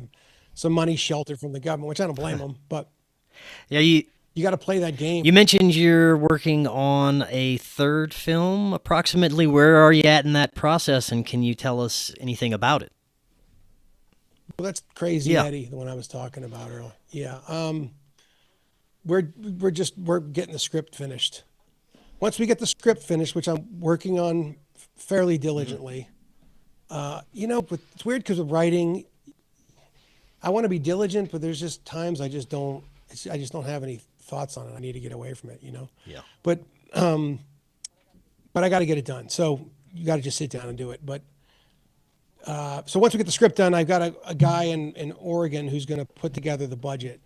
some money sheltered from the government, which I don't blame them. But yeah, you got to play that game. You mentioned you're working on a third film. Approximately, where are you at in that process, and can you tell us anything about it? Well, that's Crazy Eddie, the one I was talking about earlier. Yeah. We're getting the script finished. Once we get the script finished, which I'm working on fairly diligently, you know, but it's weird because with writing, I want to be diligent, but there's just times I just don't have any thoughts on it. I need to get away from it, you know? Yeah. But I got to get it done. So you got to just sit down and do it. But so once we get the script done, I've got a guy in Oregon who's going to put together the budget.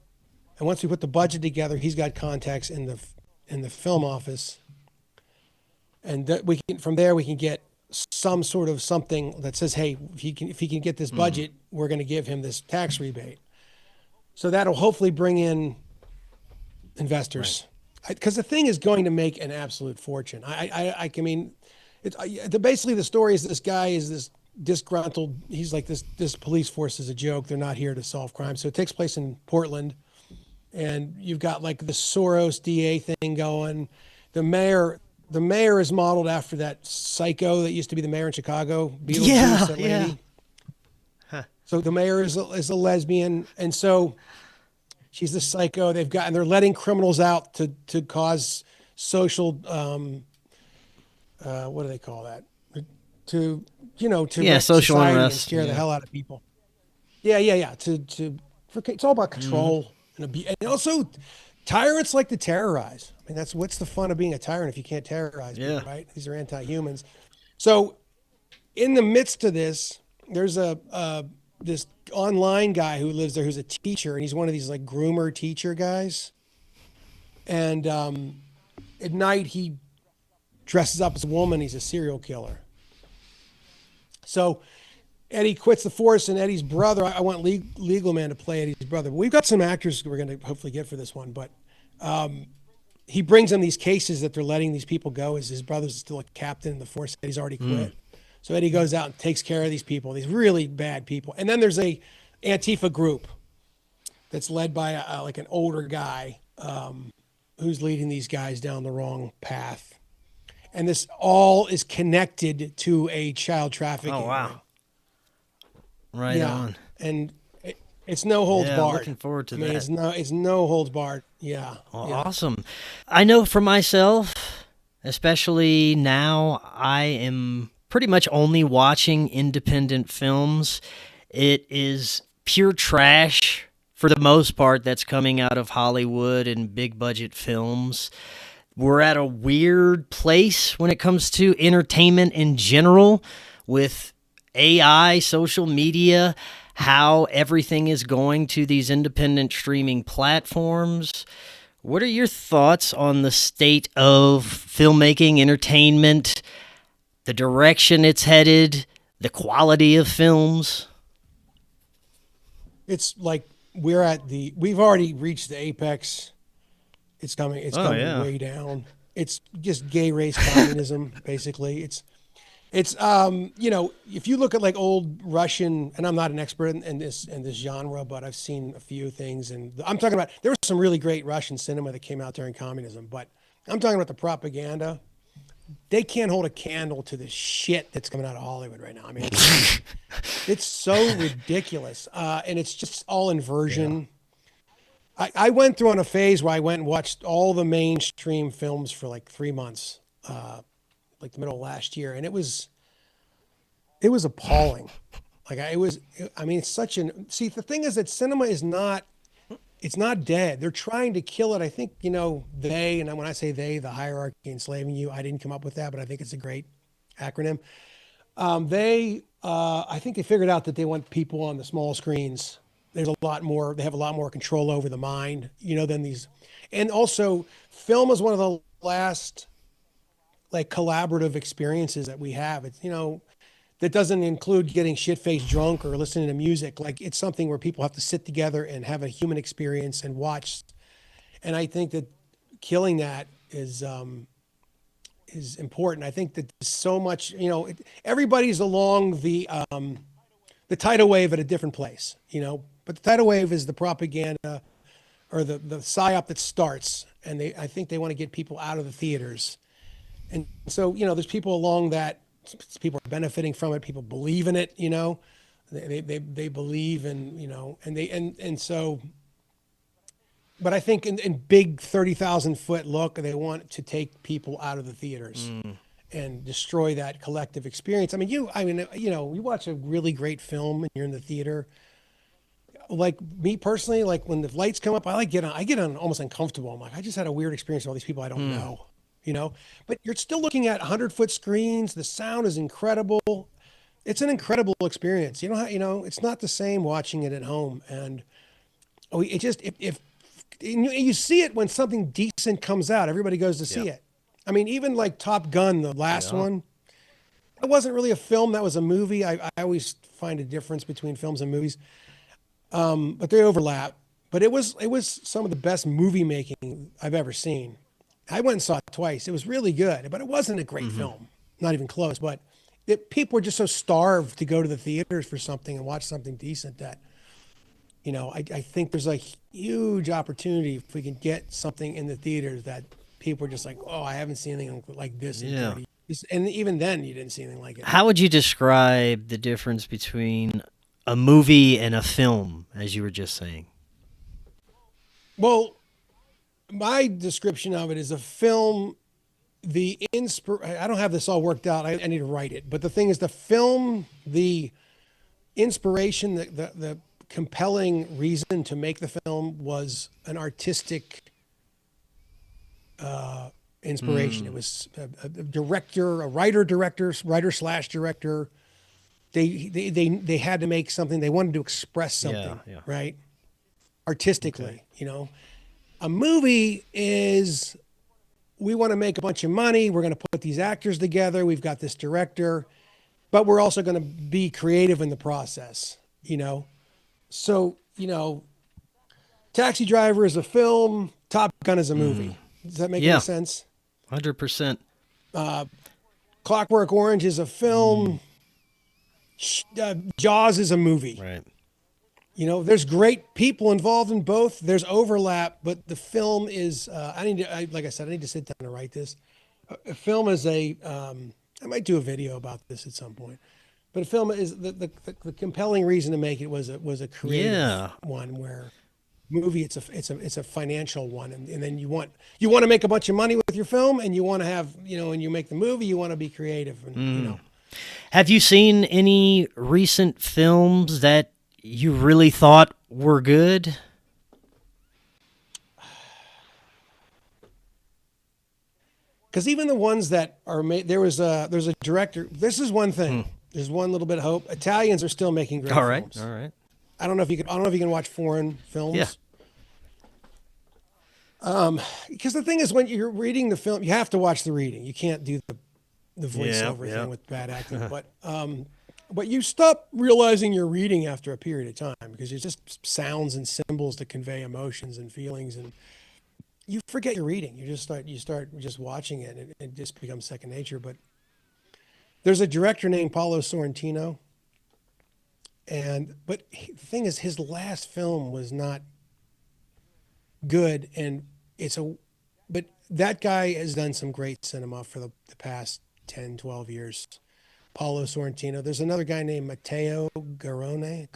And once we put the budget together, he's got contacts in the film office. And that from there we can get some sort of something that says, hey, if he can get this budget, we're going to give him this tax rebate. So that'll hopefully bring in investors. Because the thing is going to make an absolute fortune. I mean, basically the story is this guy is this disgruntled. He's like, this police force is a joke. They're not here to solve crime. So it takes place in Portland, and you've got like the Soros DA thing going. The mayor is modeled after that psycho that used to be the mayor in Chicago. Yeah. Huh. So the mayor is a lesbian, and so she's the psycho. They're letting criminals out to cause social what do they call that? To social unrest, scare the hell out of people. Yeah. It's all about control and also tyrants like to terrorize. I mean, what's the fun of being a tyrant if you can't terrorize people, right? These are anti-humans. So in the midst of this, there's this online guy who lives there who's a teacher, and he's one of these like groomer teacher guys. And at night he dresses up as a woman. He's a serial killer. So Eddie quits the force, and Eddie's brother, I want Legal Man to play Eddie's brother. We've got some actors we're going to hopefully get for this one, but he brings them these cases that they're letting these people go as his brother's still a captain in the force. He's already quit. So Eddie goes out and takes care of these people, these really bad people. And then there's a Antifa group that's led by like an older guy who's leading these guys down the wrong path. And this all is connected to a child trafficking. Oh, wow. Right on. And it's no holds barred. Looking forward to that. It's no holds barred. Yeah. Well, awesome. I know for myself, especially now, I am pretty much only watching independent films. It is pure trash for the most part that's coming out of Hollywood and big budget films. We're at a weird place when it comes to entertainment in general with AI, social media, how everything is going to these independent streaming platforms. What are your thoughts on the state of filmmaking, entertainment, the direction it's headed, the quality of films? It's like we've already reached the apex. It's coming way down. It's just gay race communism, basically. It's if you look at like old Russian, and I'm not an expert in this genre, but I've seen a few things, and I'm talking about, there was some really great Russian cinema that came out during communism, but I'm talking about the propaganda. They can't hold a candle to the shit that's coming out of Hollywood right now. I mean, it's so ridiculous, and it's just all inversion. Yeah. I went through on a phase where I went and watched all the mainstream films for like 3 months, like the middle of last year, and it was appalling. See, the thing is that cinema is not, it's not dead. They're trying to kill it. I think, they, and when I say they, the hierarchy enslaving you, I didn't come up with that, but I think it's a great acronym. I think they figured out that they want people on the small screens. They have a lot more control over the mind, than these. And also, film is one of the last like collaborative experiences that we have. It's, that doesn't include getting shit-faced drunk or listening to music. Like, it's something where people have to sit together and have a human experience and watch. And I think that killing that is important. I think that so much, everybody's along the tidal wave at a different place, but the tidal wave is the propaganda or the psyop that starts. And I think they want to get people out of the theaters. And so, there's people along that, people are benefiting from it. People believe in it, they believe in, and so, but I think in big 30,000 foot look, they want to take people out of the theaters and destroy that collective experience. You watch a really great film and you're in the theater. Like me personally, like when the lights come up, I get on almost uncomfortable. I'm like, I just had a weird experience with all these people I don't know. But you're still looking at 100-foot screens. The sound is incredible. It's an incredible experience. It's not the same watching it at home. And if you see it when something decent comes out, everybody goes to see it. Even like Top Gun, the last one, it wasn't really a film. That was a movie. I always find a difference between films and movies. But they overlap. But it was some of the best movie making I've ever seen. I went and saw it twice. It was really good, but it wasn't a great film, not even close. But people were just so starved to go to the theaters for something and watch something decent that, I think there's a huge opportunity if we can get something in the theaters that people are just like, oh, I haven't seen anything like this in 30 years. And even then, you didn't see anything like it. How would you describe the difference between a movie and a film, as you were just saying? Well, my description of it is a film, I don't have this all worked out. I need to write it. But the thing is, the film, the inspiration, the compelling reason to make the film was an artistic inspiration. It was a writer/director they had to make something. They wanted to express something, Yeah. right? Artistically, a movie is, we want to make a bunch of money. We're going to put these actors together. We've got this director, but we're also going to be creative in the process, So, Taxi Driver is a film. Top Gun is a movie. Does that make any sense? 100%. Clockwork Orange is a film. Jaws is a movie. Right. There's great people involved in both. There's overlap, but the film is. Like I said, I need to sit down and write this. A film is I might do a video about this at some point. But a film is the compelling reason to make it was a creative one, where movie it's a financial one, and then you want to make a bunch of money with your film, and you want to have when you make the movie, you want to be creative, and Have you seen any recent films that you really thought were good? Because even the ones that are made, there's a director. This is one thing. There's one little bit of hope. Italians are still making great films. All right. I don't know if you can watch foreign films. Yeah. Because the thing is, when you're reading the film, you have to watch the reading. You can't do the voiceover thing with bad acting. But you stop realizing you're reading after a period of time, because it's just sounds and symbols to convey emotions and feelings, and you forget you're reading. You start just watching it, and it just becomes second nature. But there's a director named Paolo Sorrentino, but the thing is, his last film was not good, and but that guy has done some great cinema for the past 10, 12 years. Paolo Sorrentino. There's another guy named Matteo Garrone,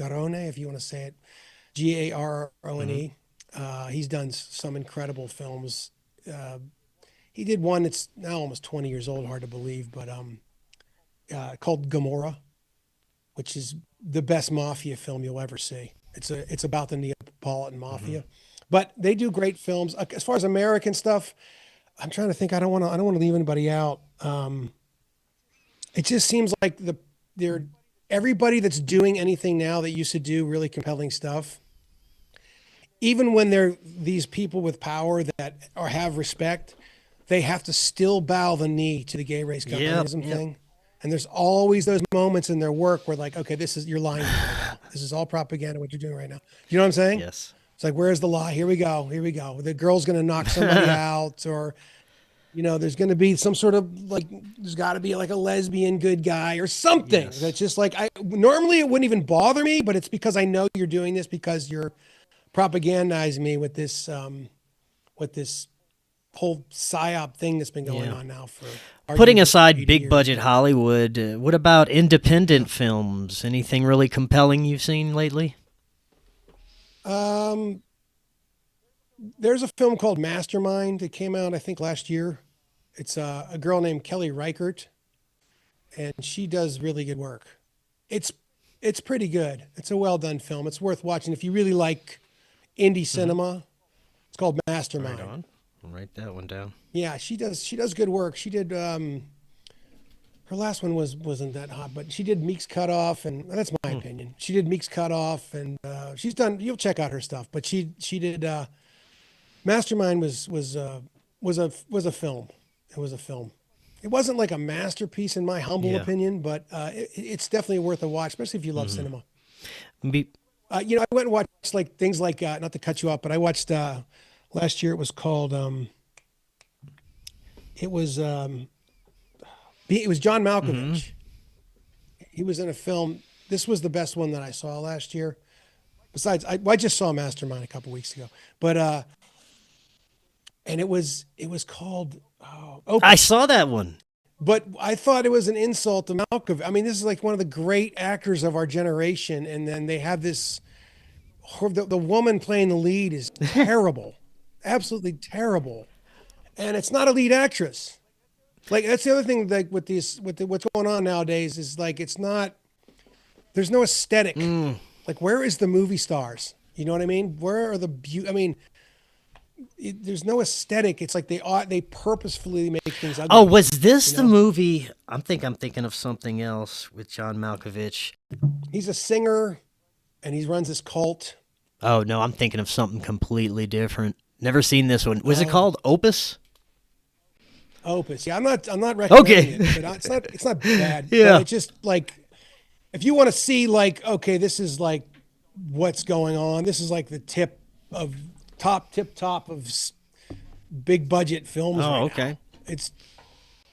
if you want to say it, Garrone. He's done some incredible films. He did one that's now almost 20 years old, hard to believe, but called Gomorrah, which is the best mafia film you'll ever see. It's about the Neapolitan mafia, but they do great films. As far as American stuff, I'm trying to think. I don't want to leave anybody out. It just seems like everybody that's doing anything now that used to do really compelling stuff, even when they're these people with power that have respect, they have to still bow the knee to the gay race communism thing. And there's always those moments in their work where, like, okay, you're lying to me right now. This is all propaganda, what you're doing right now. You know what I'm saying? Yes. It's like, where's the lie? Here we go. The girl's going to knock somebody out, or, there's going to be some sort of, like, there's got to be like a lesbian good guy or something. Yes. That's just like, normally it wouldn't even bother me, but it's because I know you're doing this because you're propagandizing me with this whole psyop thing that's been going on now for. Putting aside big budget Hollywood, what about independent films? Anything really compelling you've seen lately? There's a film called Mastermind that came out, I think, last year. It's a girl named Kelly Reichardt, and she does really good work. It's pretty good. It's a well done film. It's worth watching if you really like indie cinema. It's called Mastermind. Right on. I'll write that one down. Yeah, she does good work. She did her last one wasn't that hot, but she did Meek's Cutoff, and that's my opinion. She did Meek's Cutoff, and she's done. You'll check out her stuff, but she did Mastermind was a film. It was a film. It wasn't like a masterpiece in my humble opinion, but it's definitely worth a watch, especially if you love cinema. I went and watched like things like not to cut you off, but I watched last year. It was called it was John Malkovich. He was in a film. This was the best one that I saw last year. Besides, I just saw Mastermind a couple weeks ago, but and it was called. I saw that one. But I thought it was an insult to Malkovich. I mean, this is like one of the great actors of our generation, and then they have this. The woman playing the lead is terrible, absolutely terrible, and it's not a lead actress. Like, that's the other thing. Like with what's going on nowadays is like it's not. There's no aesthetic. Like, where is the movie stars? You know what I mean? Where are the I mean, there's no aesthetic. It's like they purposefully make things ugly. Oh, was this the movie? I'm thinking of something else with John Malkovich. He's a singer, and he runs this cult. Oh no, I'm thinking of something completely different. Never seen this one. Was it called Opus? Opus. Yeah, I'm not recommending Okay. it, but it's not bad. Yeah. But it's just like, if you want to see like, okay, this is like what's going on. This is like the tip top of big budget films. Oh, right okay. Now.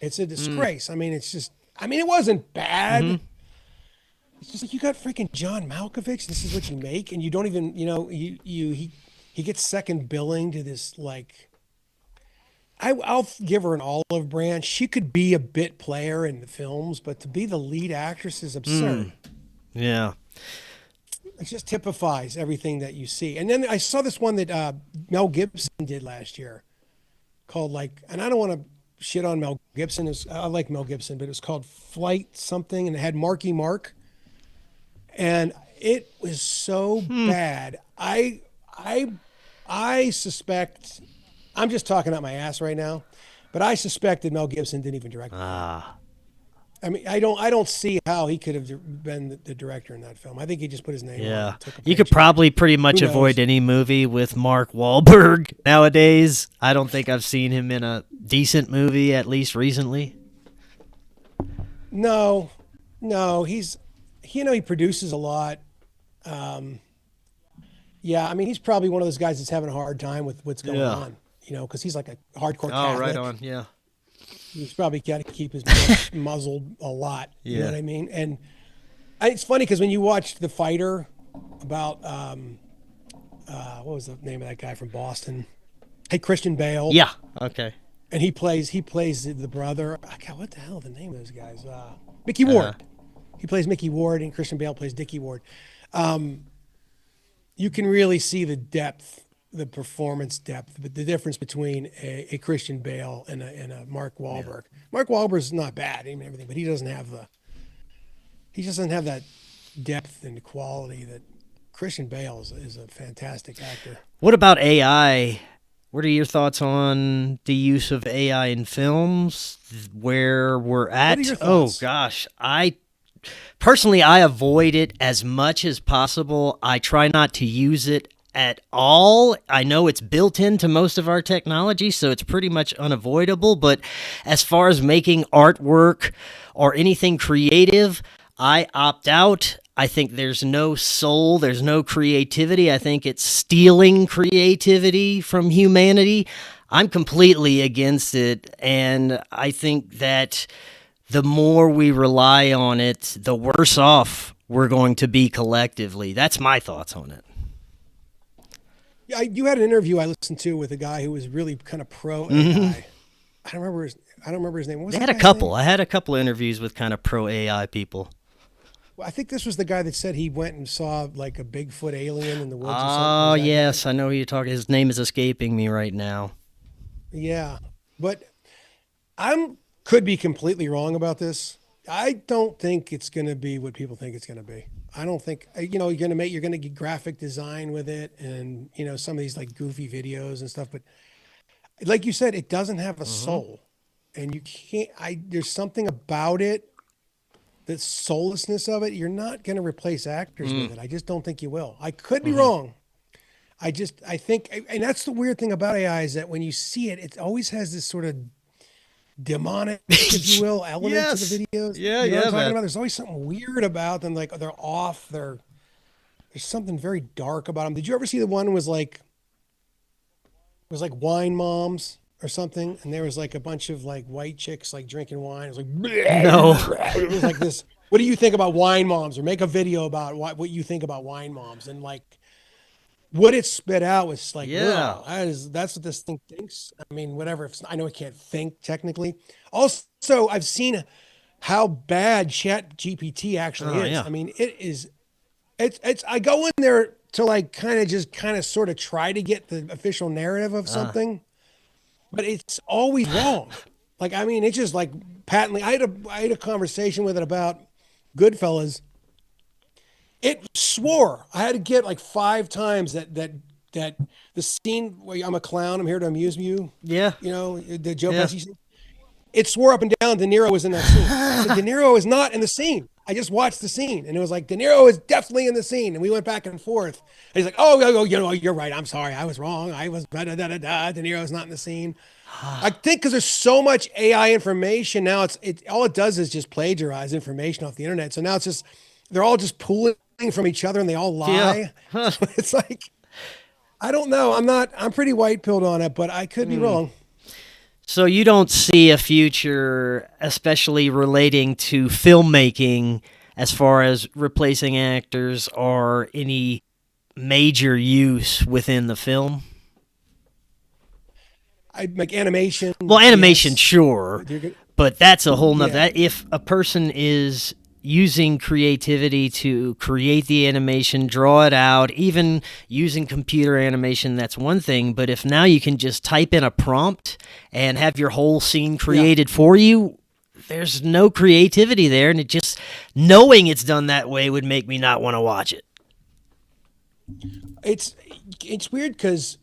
It's a disgrace. I mean, it wasn't bad. Mm-hmm. It's just like, you got freaking John Malkovich. This is what you make, and you don't even, he gets second billing to this, like, I'll give her an olive branch. She could be a bit player in the films, but to be the lead actress is absurd. Yeah. It just typifies everything that you see. And then I saw this one that Mel Gibson did last year called, like, and I don't want to shit on Mel Gibson. I like Mel Gibson, but it was called Flight something, and it had Marky Mark. And it was so bad. I suspect, I'm just talking out my ass right now, but I suspect that Mel Gibson didn't even direct it. I mean, I don't see how he could have been the director in that film. I think he just put his name on it. Yeah. And took a You could paycheck. probably pretty much Who knows? avoid any movie with Mark Wahlberg nowadays. I don't think I've seen him in a decent movie, at least recently. No, he's, he produces a lot. Yeah, I mean, he's probably one of those guys that's having a hard time with what's going on, because he's like a hardcore Oh, Catholic. right on. Yeah. He's probably got to keep his mouth muzzled a lot. You know Yeah. what I mean? And it's funny because when you watch The Fighter about, what was the name of that guy from Boston? Hey, Christian Bale. Yeah. Okay. And he plays the brother. God, what the hell are the name of those guys? Mickey Ward. He plays Mickey Ward, and Christian Bale plays Dickie Ward. You can really see the depth, the performance depth, but the difference between a Christian Bale and a Mark Wahlberg. Yeah. Mark Wahlberg's not bad and everything, but he doesn't have that depth and quality that Christian Bale is a fantastic actor. What about AI? What are your thoughts on the use of AI in films? Where we're at? What are your thoughts? Oh gosh, Personally, I avoid it as much as possible. I try not to use it at all. I know it's built into most of our technology, so it's pretty much unavoidable. But as far as making artwork or anything creative, I opt out. I think there's no soul, there's no creativity. I think it's stealing creativity from humanity. I'm completely against it, and I think that the more we rely on it, the worse off we're going to be collectively. That's my thoughts on it. Yeah, you had an interview I listened to with a guy who was really kind of pro AI. I don't remember his name. What was I that had a guy's couple. name? I had a couple of interviews with kind of pro AI people. Well, I think this was the guy that said he went and saw like a Bigfoot alien in the woods. or Oh, something. Was that yes, I know who you're talking. His name is escaping me right now. Yeah, but could be completely wrong about this. I don't think it's going to be what people think it's going to be. I don't think, you're going to get graphic design with it and, some of these like goofy videos and stuff. But like you said, it doesn't have a soul, and you can't, there's something about it, the soullessness of it. You're not going to replace actors with it. I just don't think you will. I could be wrong. I think, and that's the weird thing about AI is that when you see it, it always has this sort of demonic, if you will, element to the videos. Yeah, you know what I'm talking man. about? There's always something weird about them. Like they're off. There's something very dark about them. Did you ever see the one was like wine moms or something? And there was like a bunch of like white chicks like drinking wine. It was like, No. it was like this. What do you think about wine moms? Or make a video about what you think about wine moms. And like what it spit out was like, Yeah. wow, that's what this thing thinks. I mean, whatever. I know it can't think technically. Also, I've seen how bad Chat GPT actually is. Yeah. I mean, it's. I go in there to like kind of sort of try to get the official narrative of something, but it's always wrong. Like, I mean, it's just like patently. I had a conversation with it about Goodfellas. It swore. I had to get like 5 times that that the scene where I'm a clown, I'm here to amuse you. Yeah. You know, the Joe Yeah. Pesci scene. It swore up and down De Niro was in that scene. I said, De Niro is not in the scene. I just watched the scene, and it was like, De Niro is definitely in the scene. And we went back and forth. And he's like, oh, you know, you're right. I'm sorry. I was wrong. I was da-da-da-da-da. De Niro's not in the scene. I think because there's so much AI information now, all it does is just plagiarize information off the internet. So now it's just, they're all just pulling from each other and they all lie. Yeah. So it's like, I don't know. I'm pretty white pilled on it, but I could be wrong. So you don't see a future, especially relating to filmmaking, as far as replacing actors or any major use within the film? I like animation. Well, animation, yes. sure, You're good. but that's a whole nother. Yeah. That if a person is using creativity to create the animation, draw it out, even using computer animation, that's one thing. But if now you can just type in a prompt and have your whole scene created for you, there's no creativity there, and it just knowing it's done that way would make me not want to watch it. It's weird because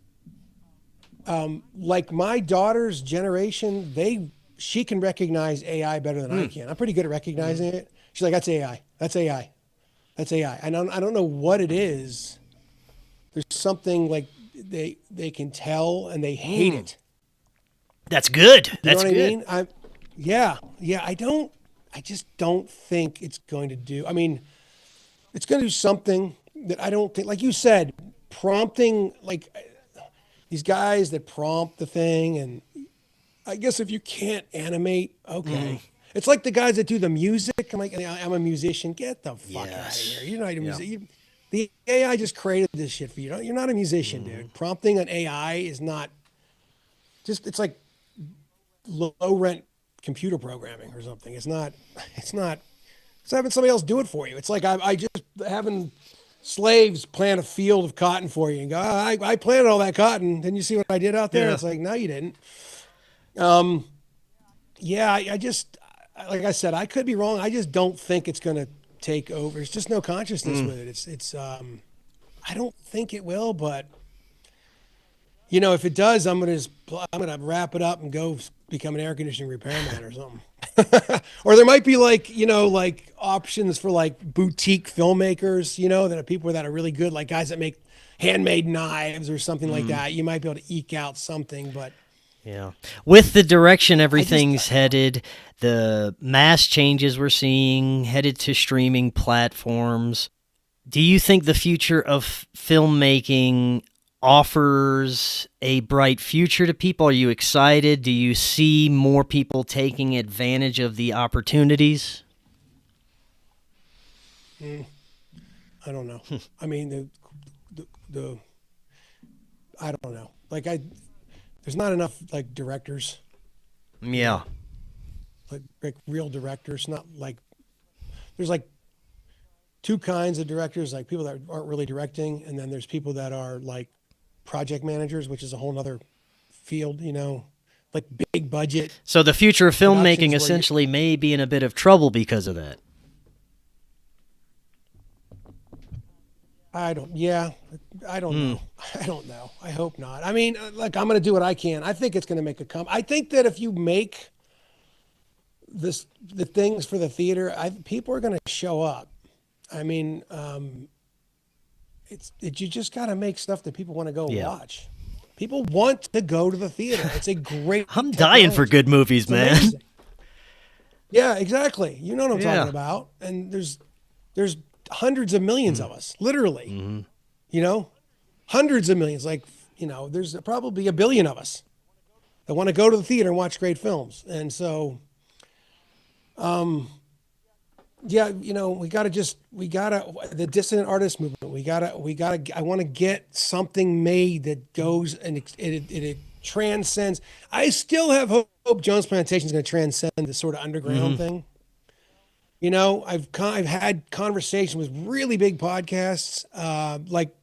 like my daughter's generation, she can recognize AI better than I can. I'm pretty good at recognizing it. She's like, that's AI. That's AI. That's AI. I don't know what it is. There's something like they can tell and they hate it. That's good. You That's know what good. I mean? Yeah. I just don't think it's going to do. I mean, it's going to do something that I don't think, like you said, prompting, like these guys that prompt the thing. And I guess if you can't animate, okay. It's like the guys that do the music. I'm like, I'm a musician. Get the fuck out of here. You're not a musician. The AI just created this shit for you. You're not a musician, dude. Prompting an AI is not just, it's like low rent computer programming or something. It's having somebody else do it for you. It's like I just having slaves plant a field of cotton for you and go, I planted all that cotton. Didn't you see what I did out there? Yeah. It's like, no, you didn't. I just, like I said, I could be wrong. I just don't think it's going to take over. There's just no consciousness with it. I don't think it will, but you know, if it does, I'm going to wrap it up and go become an air conditioning repairman or something. Or there might be like options for like boutique filmmakers, that are people that are really good, like guys that make handmade knives or something like that. You might be able to eke out something, but yeah. With the direction everything's headed, the mass changes we're seeing headed to streaming platforms, do you think the future of filmmaking offers a bright future to people? Are you excited? Do you see more people taking advantage of the opportunities? I don't know. I mean, I don't know. There's not enough like directors, Yeah. like real directors. Not like there's like two kinds of directors, like people that aren't really directing, and then there's people that are like project managers, which is a whole nother field, like big budget. So the future of filmmaking Productions where essentially may be in a bit of trouble because of that. I don't know. I don't know. I hope not. I mean, I'm going to do what I can. I think it's going to make a come. I think that if you make the things for the theater, people are going to show up. I mean, you just got to make stuff that people want to go watch. People want to go to the theater. It's a great. I'm dying for good movies, It's man. amazing. Yeah, exactly. You know what I'm talking about. And there's hundreds of millions of us, literally. Hundreds of millions. Like, there's probably a billion of us that want to go to the theater and watch great films. And so, the dissident artist movement, I want to get something made that goes and it transcends. I still have hope Jones Plantation is going to transcend this sort of underground thing. I've had conversations with really big podcasts, like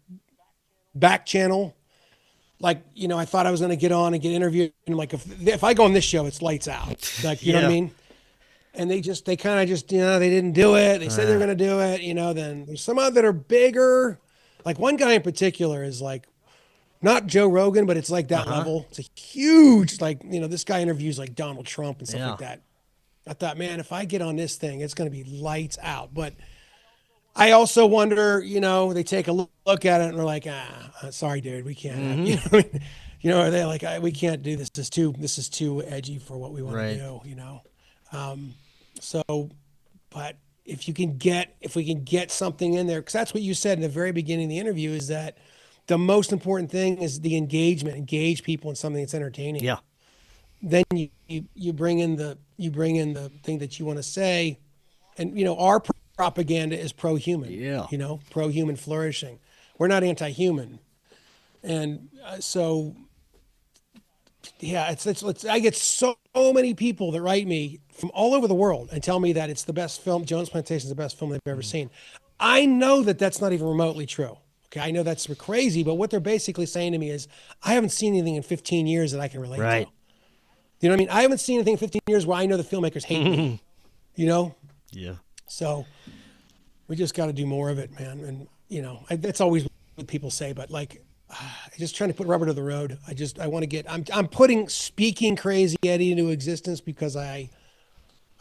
Back Channel. Like, I thought I was going to get on and get interviewed. And like, if I go on this show, it's lights out. Like, you know what I mean? And they kind of just, they didn't do it. They said they were going to do it, then there's some other that are bigger. Like one guy in particular is like not Joe Rogan, but it's like that level. It's a huge, like, this guy interviews like Donald Trump and stuff like that. I thought, man, if I get on this thing, it's going to be lights out. But I also wonder, they take a look at it and they're like, sorry, dude, we can't. Are they like, we can't do this. This is too edgy for what we want to do. So, but if we can get something in there, because that's what you said in the very beginning of the interview, is that the most important thing is the engagement. Engage people in something that's entertaining. Yeah. Then you bring in the thing that you want to say, and our propaganda is pro-human. Yeah. Pro-human flourishing. We're not anti-human, and so yeah, it's I get so many people that write me from all over the world and tell me that it's the best film. Jones Plantation is the best film they've ever seen. I know that that's not even remotely true. Okay, I know that's crazy, but what they're basically saying to me is, I haven't seen anything in 15 years that I can relate to. You know what I mean? I haven't seen anything in 15 years where I know the filmmakers hate me. Yeah. So we just got to do more of it, man. And that's always what people say, but like, just trying to put rubber to the road. I want to get. I'm putting Speaking Crazy Eddie into existence because I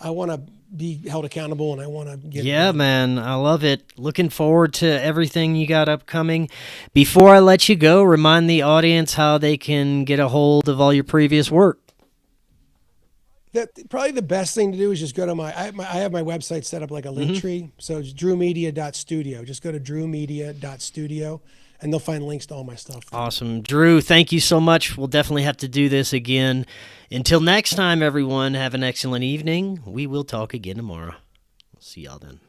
want to be held accountable, and I want to get. Yeah, man, I love it. Looking forward to everything you got upcoming. Before I let you go, remind the audience how they can get a hold of all your previous work. Probably the best thing to do is just go to I have my website set up like a link tree. So it's drewmedia.studio. Just go to drewmedia.studio. And they'll find links to all my stuff. Awesome. Drew, thank you so much. We'll definitely have to do this again. Until next time, everyone, have an excellent evening. We will talk again tomorrow. We'll see y'all then.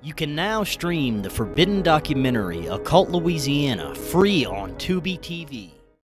You can now stream the forbidden documentary, Occult Louisiana, free on Tubi TV.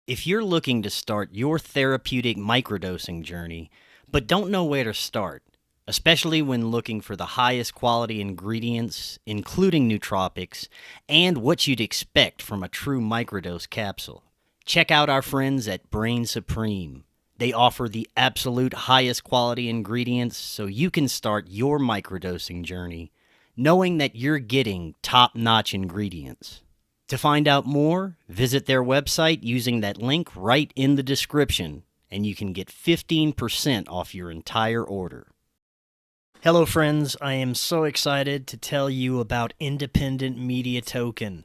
If you're looking to start your therapeutic microdosing journey, but don't know where to start, especially when looking for the highest quality ingredients, including nootropics, and what you'd expect from a true microdose capsule, check out our friends at Brainsupreme. They offer the absolute highest quality ingredients so you can start your microdosing journey knowing that you're getting top-notch ingredients. To find out more, visit their website using that link right in the description, and you can get 15% off your entire order. Hello friends, I am so excited to tell you about Independent Media Token.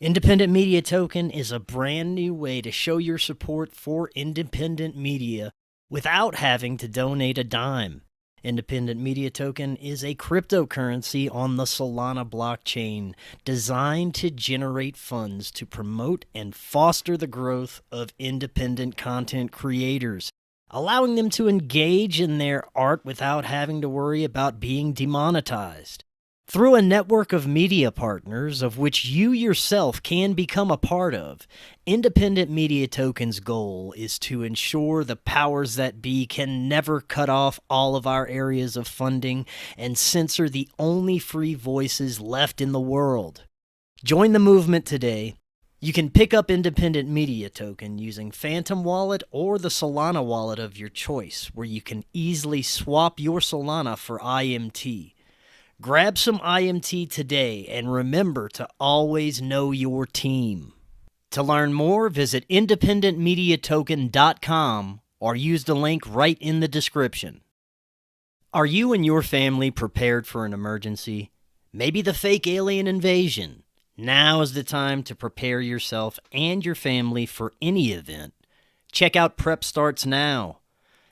Independent Media Token is a brand new way to show your support for independent media without having to donate a dime. Independent Media Token is a cryptocurrency on the Solana blockchain designed to generate funds to promote and foster the growth of independent content creators, allowing them to engage in their art without having to worry about being demonetized. Through a network of media partners, of which you yourself can become a part of, Independent Media Token's goal is to ensure the powers that be can never cut off all of our areas of funding and censor the only free voices left in the world. Join the movement today. You can pick up Independent Media Token using Phantom Wallet or the Solana wallet of your choice, where you can easily swap your Solana for IMT. Grab some IMT today and remember to always know your team. To learn more, visit independentmediatoken.com or use the link right in the description. Are you and your family prepared for an emergency? Maybe the fake alien invasion? Now is the time to prepare yourself and your family for any event. Check out Prep Starts Now.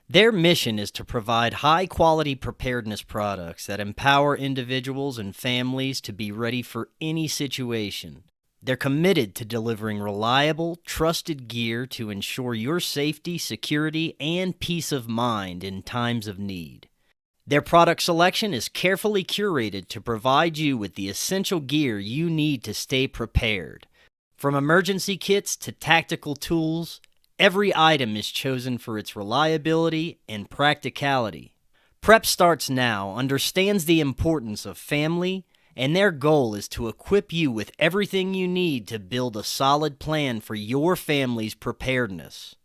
Their mission is to provide high-quality preparedness products that empower individuals and families to be ready for any situation. They're committed to delivering reliable, trusted gear to ensure your safety, security, and peace of mind in times of need. Their product selection is carefully curated to provide you with the essential gear you need to stay prepared. From emergency kits to tactical tools, every item is chosen for its reliability and practicality. Prep Starts Now understands the importance of family, and their goal is to equip you with everything you need to build a solid plan for your family's preparedness.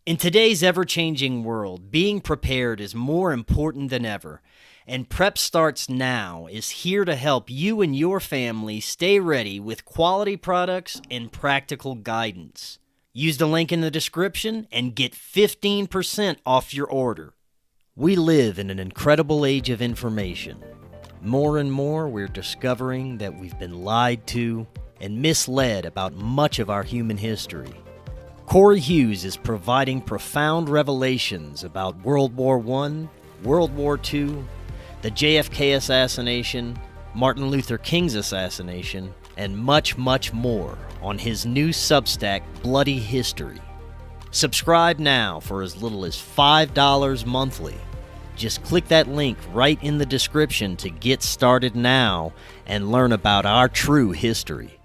In today's ever-changing world, being prepared is more important than ever, and Prep Starts Now is here to help you and your family stay ready with quality products and practical guidance. Use the link in the description and get 15% off your order. We live in an incredible age of information. More and more, we're discovering that we've been lied to and misled about much of our human history. Cory Hughes is providing profound revelations about World War I, World War II, the JFK assassination, Martin Luther King's assassination, and much, much more on his new Substack, Bloody History. Subscribe now for as little as $5 monthly. Just click that link right in the description to get started now and learn about our true history.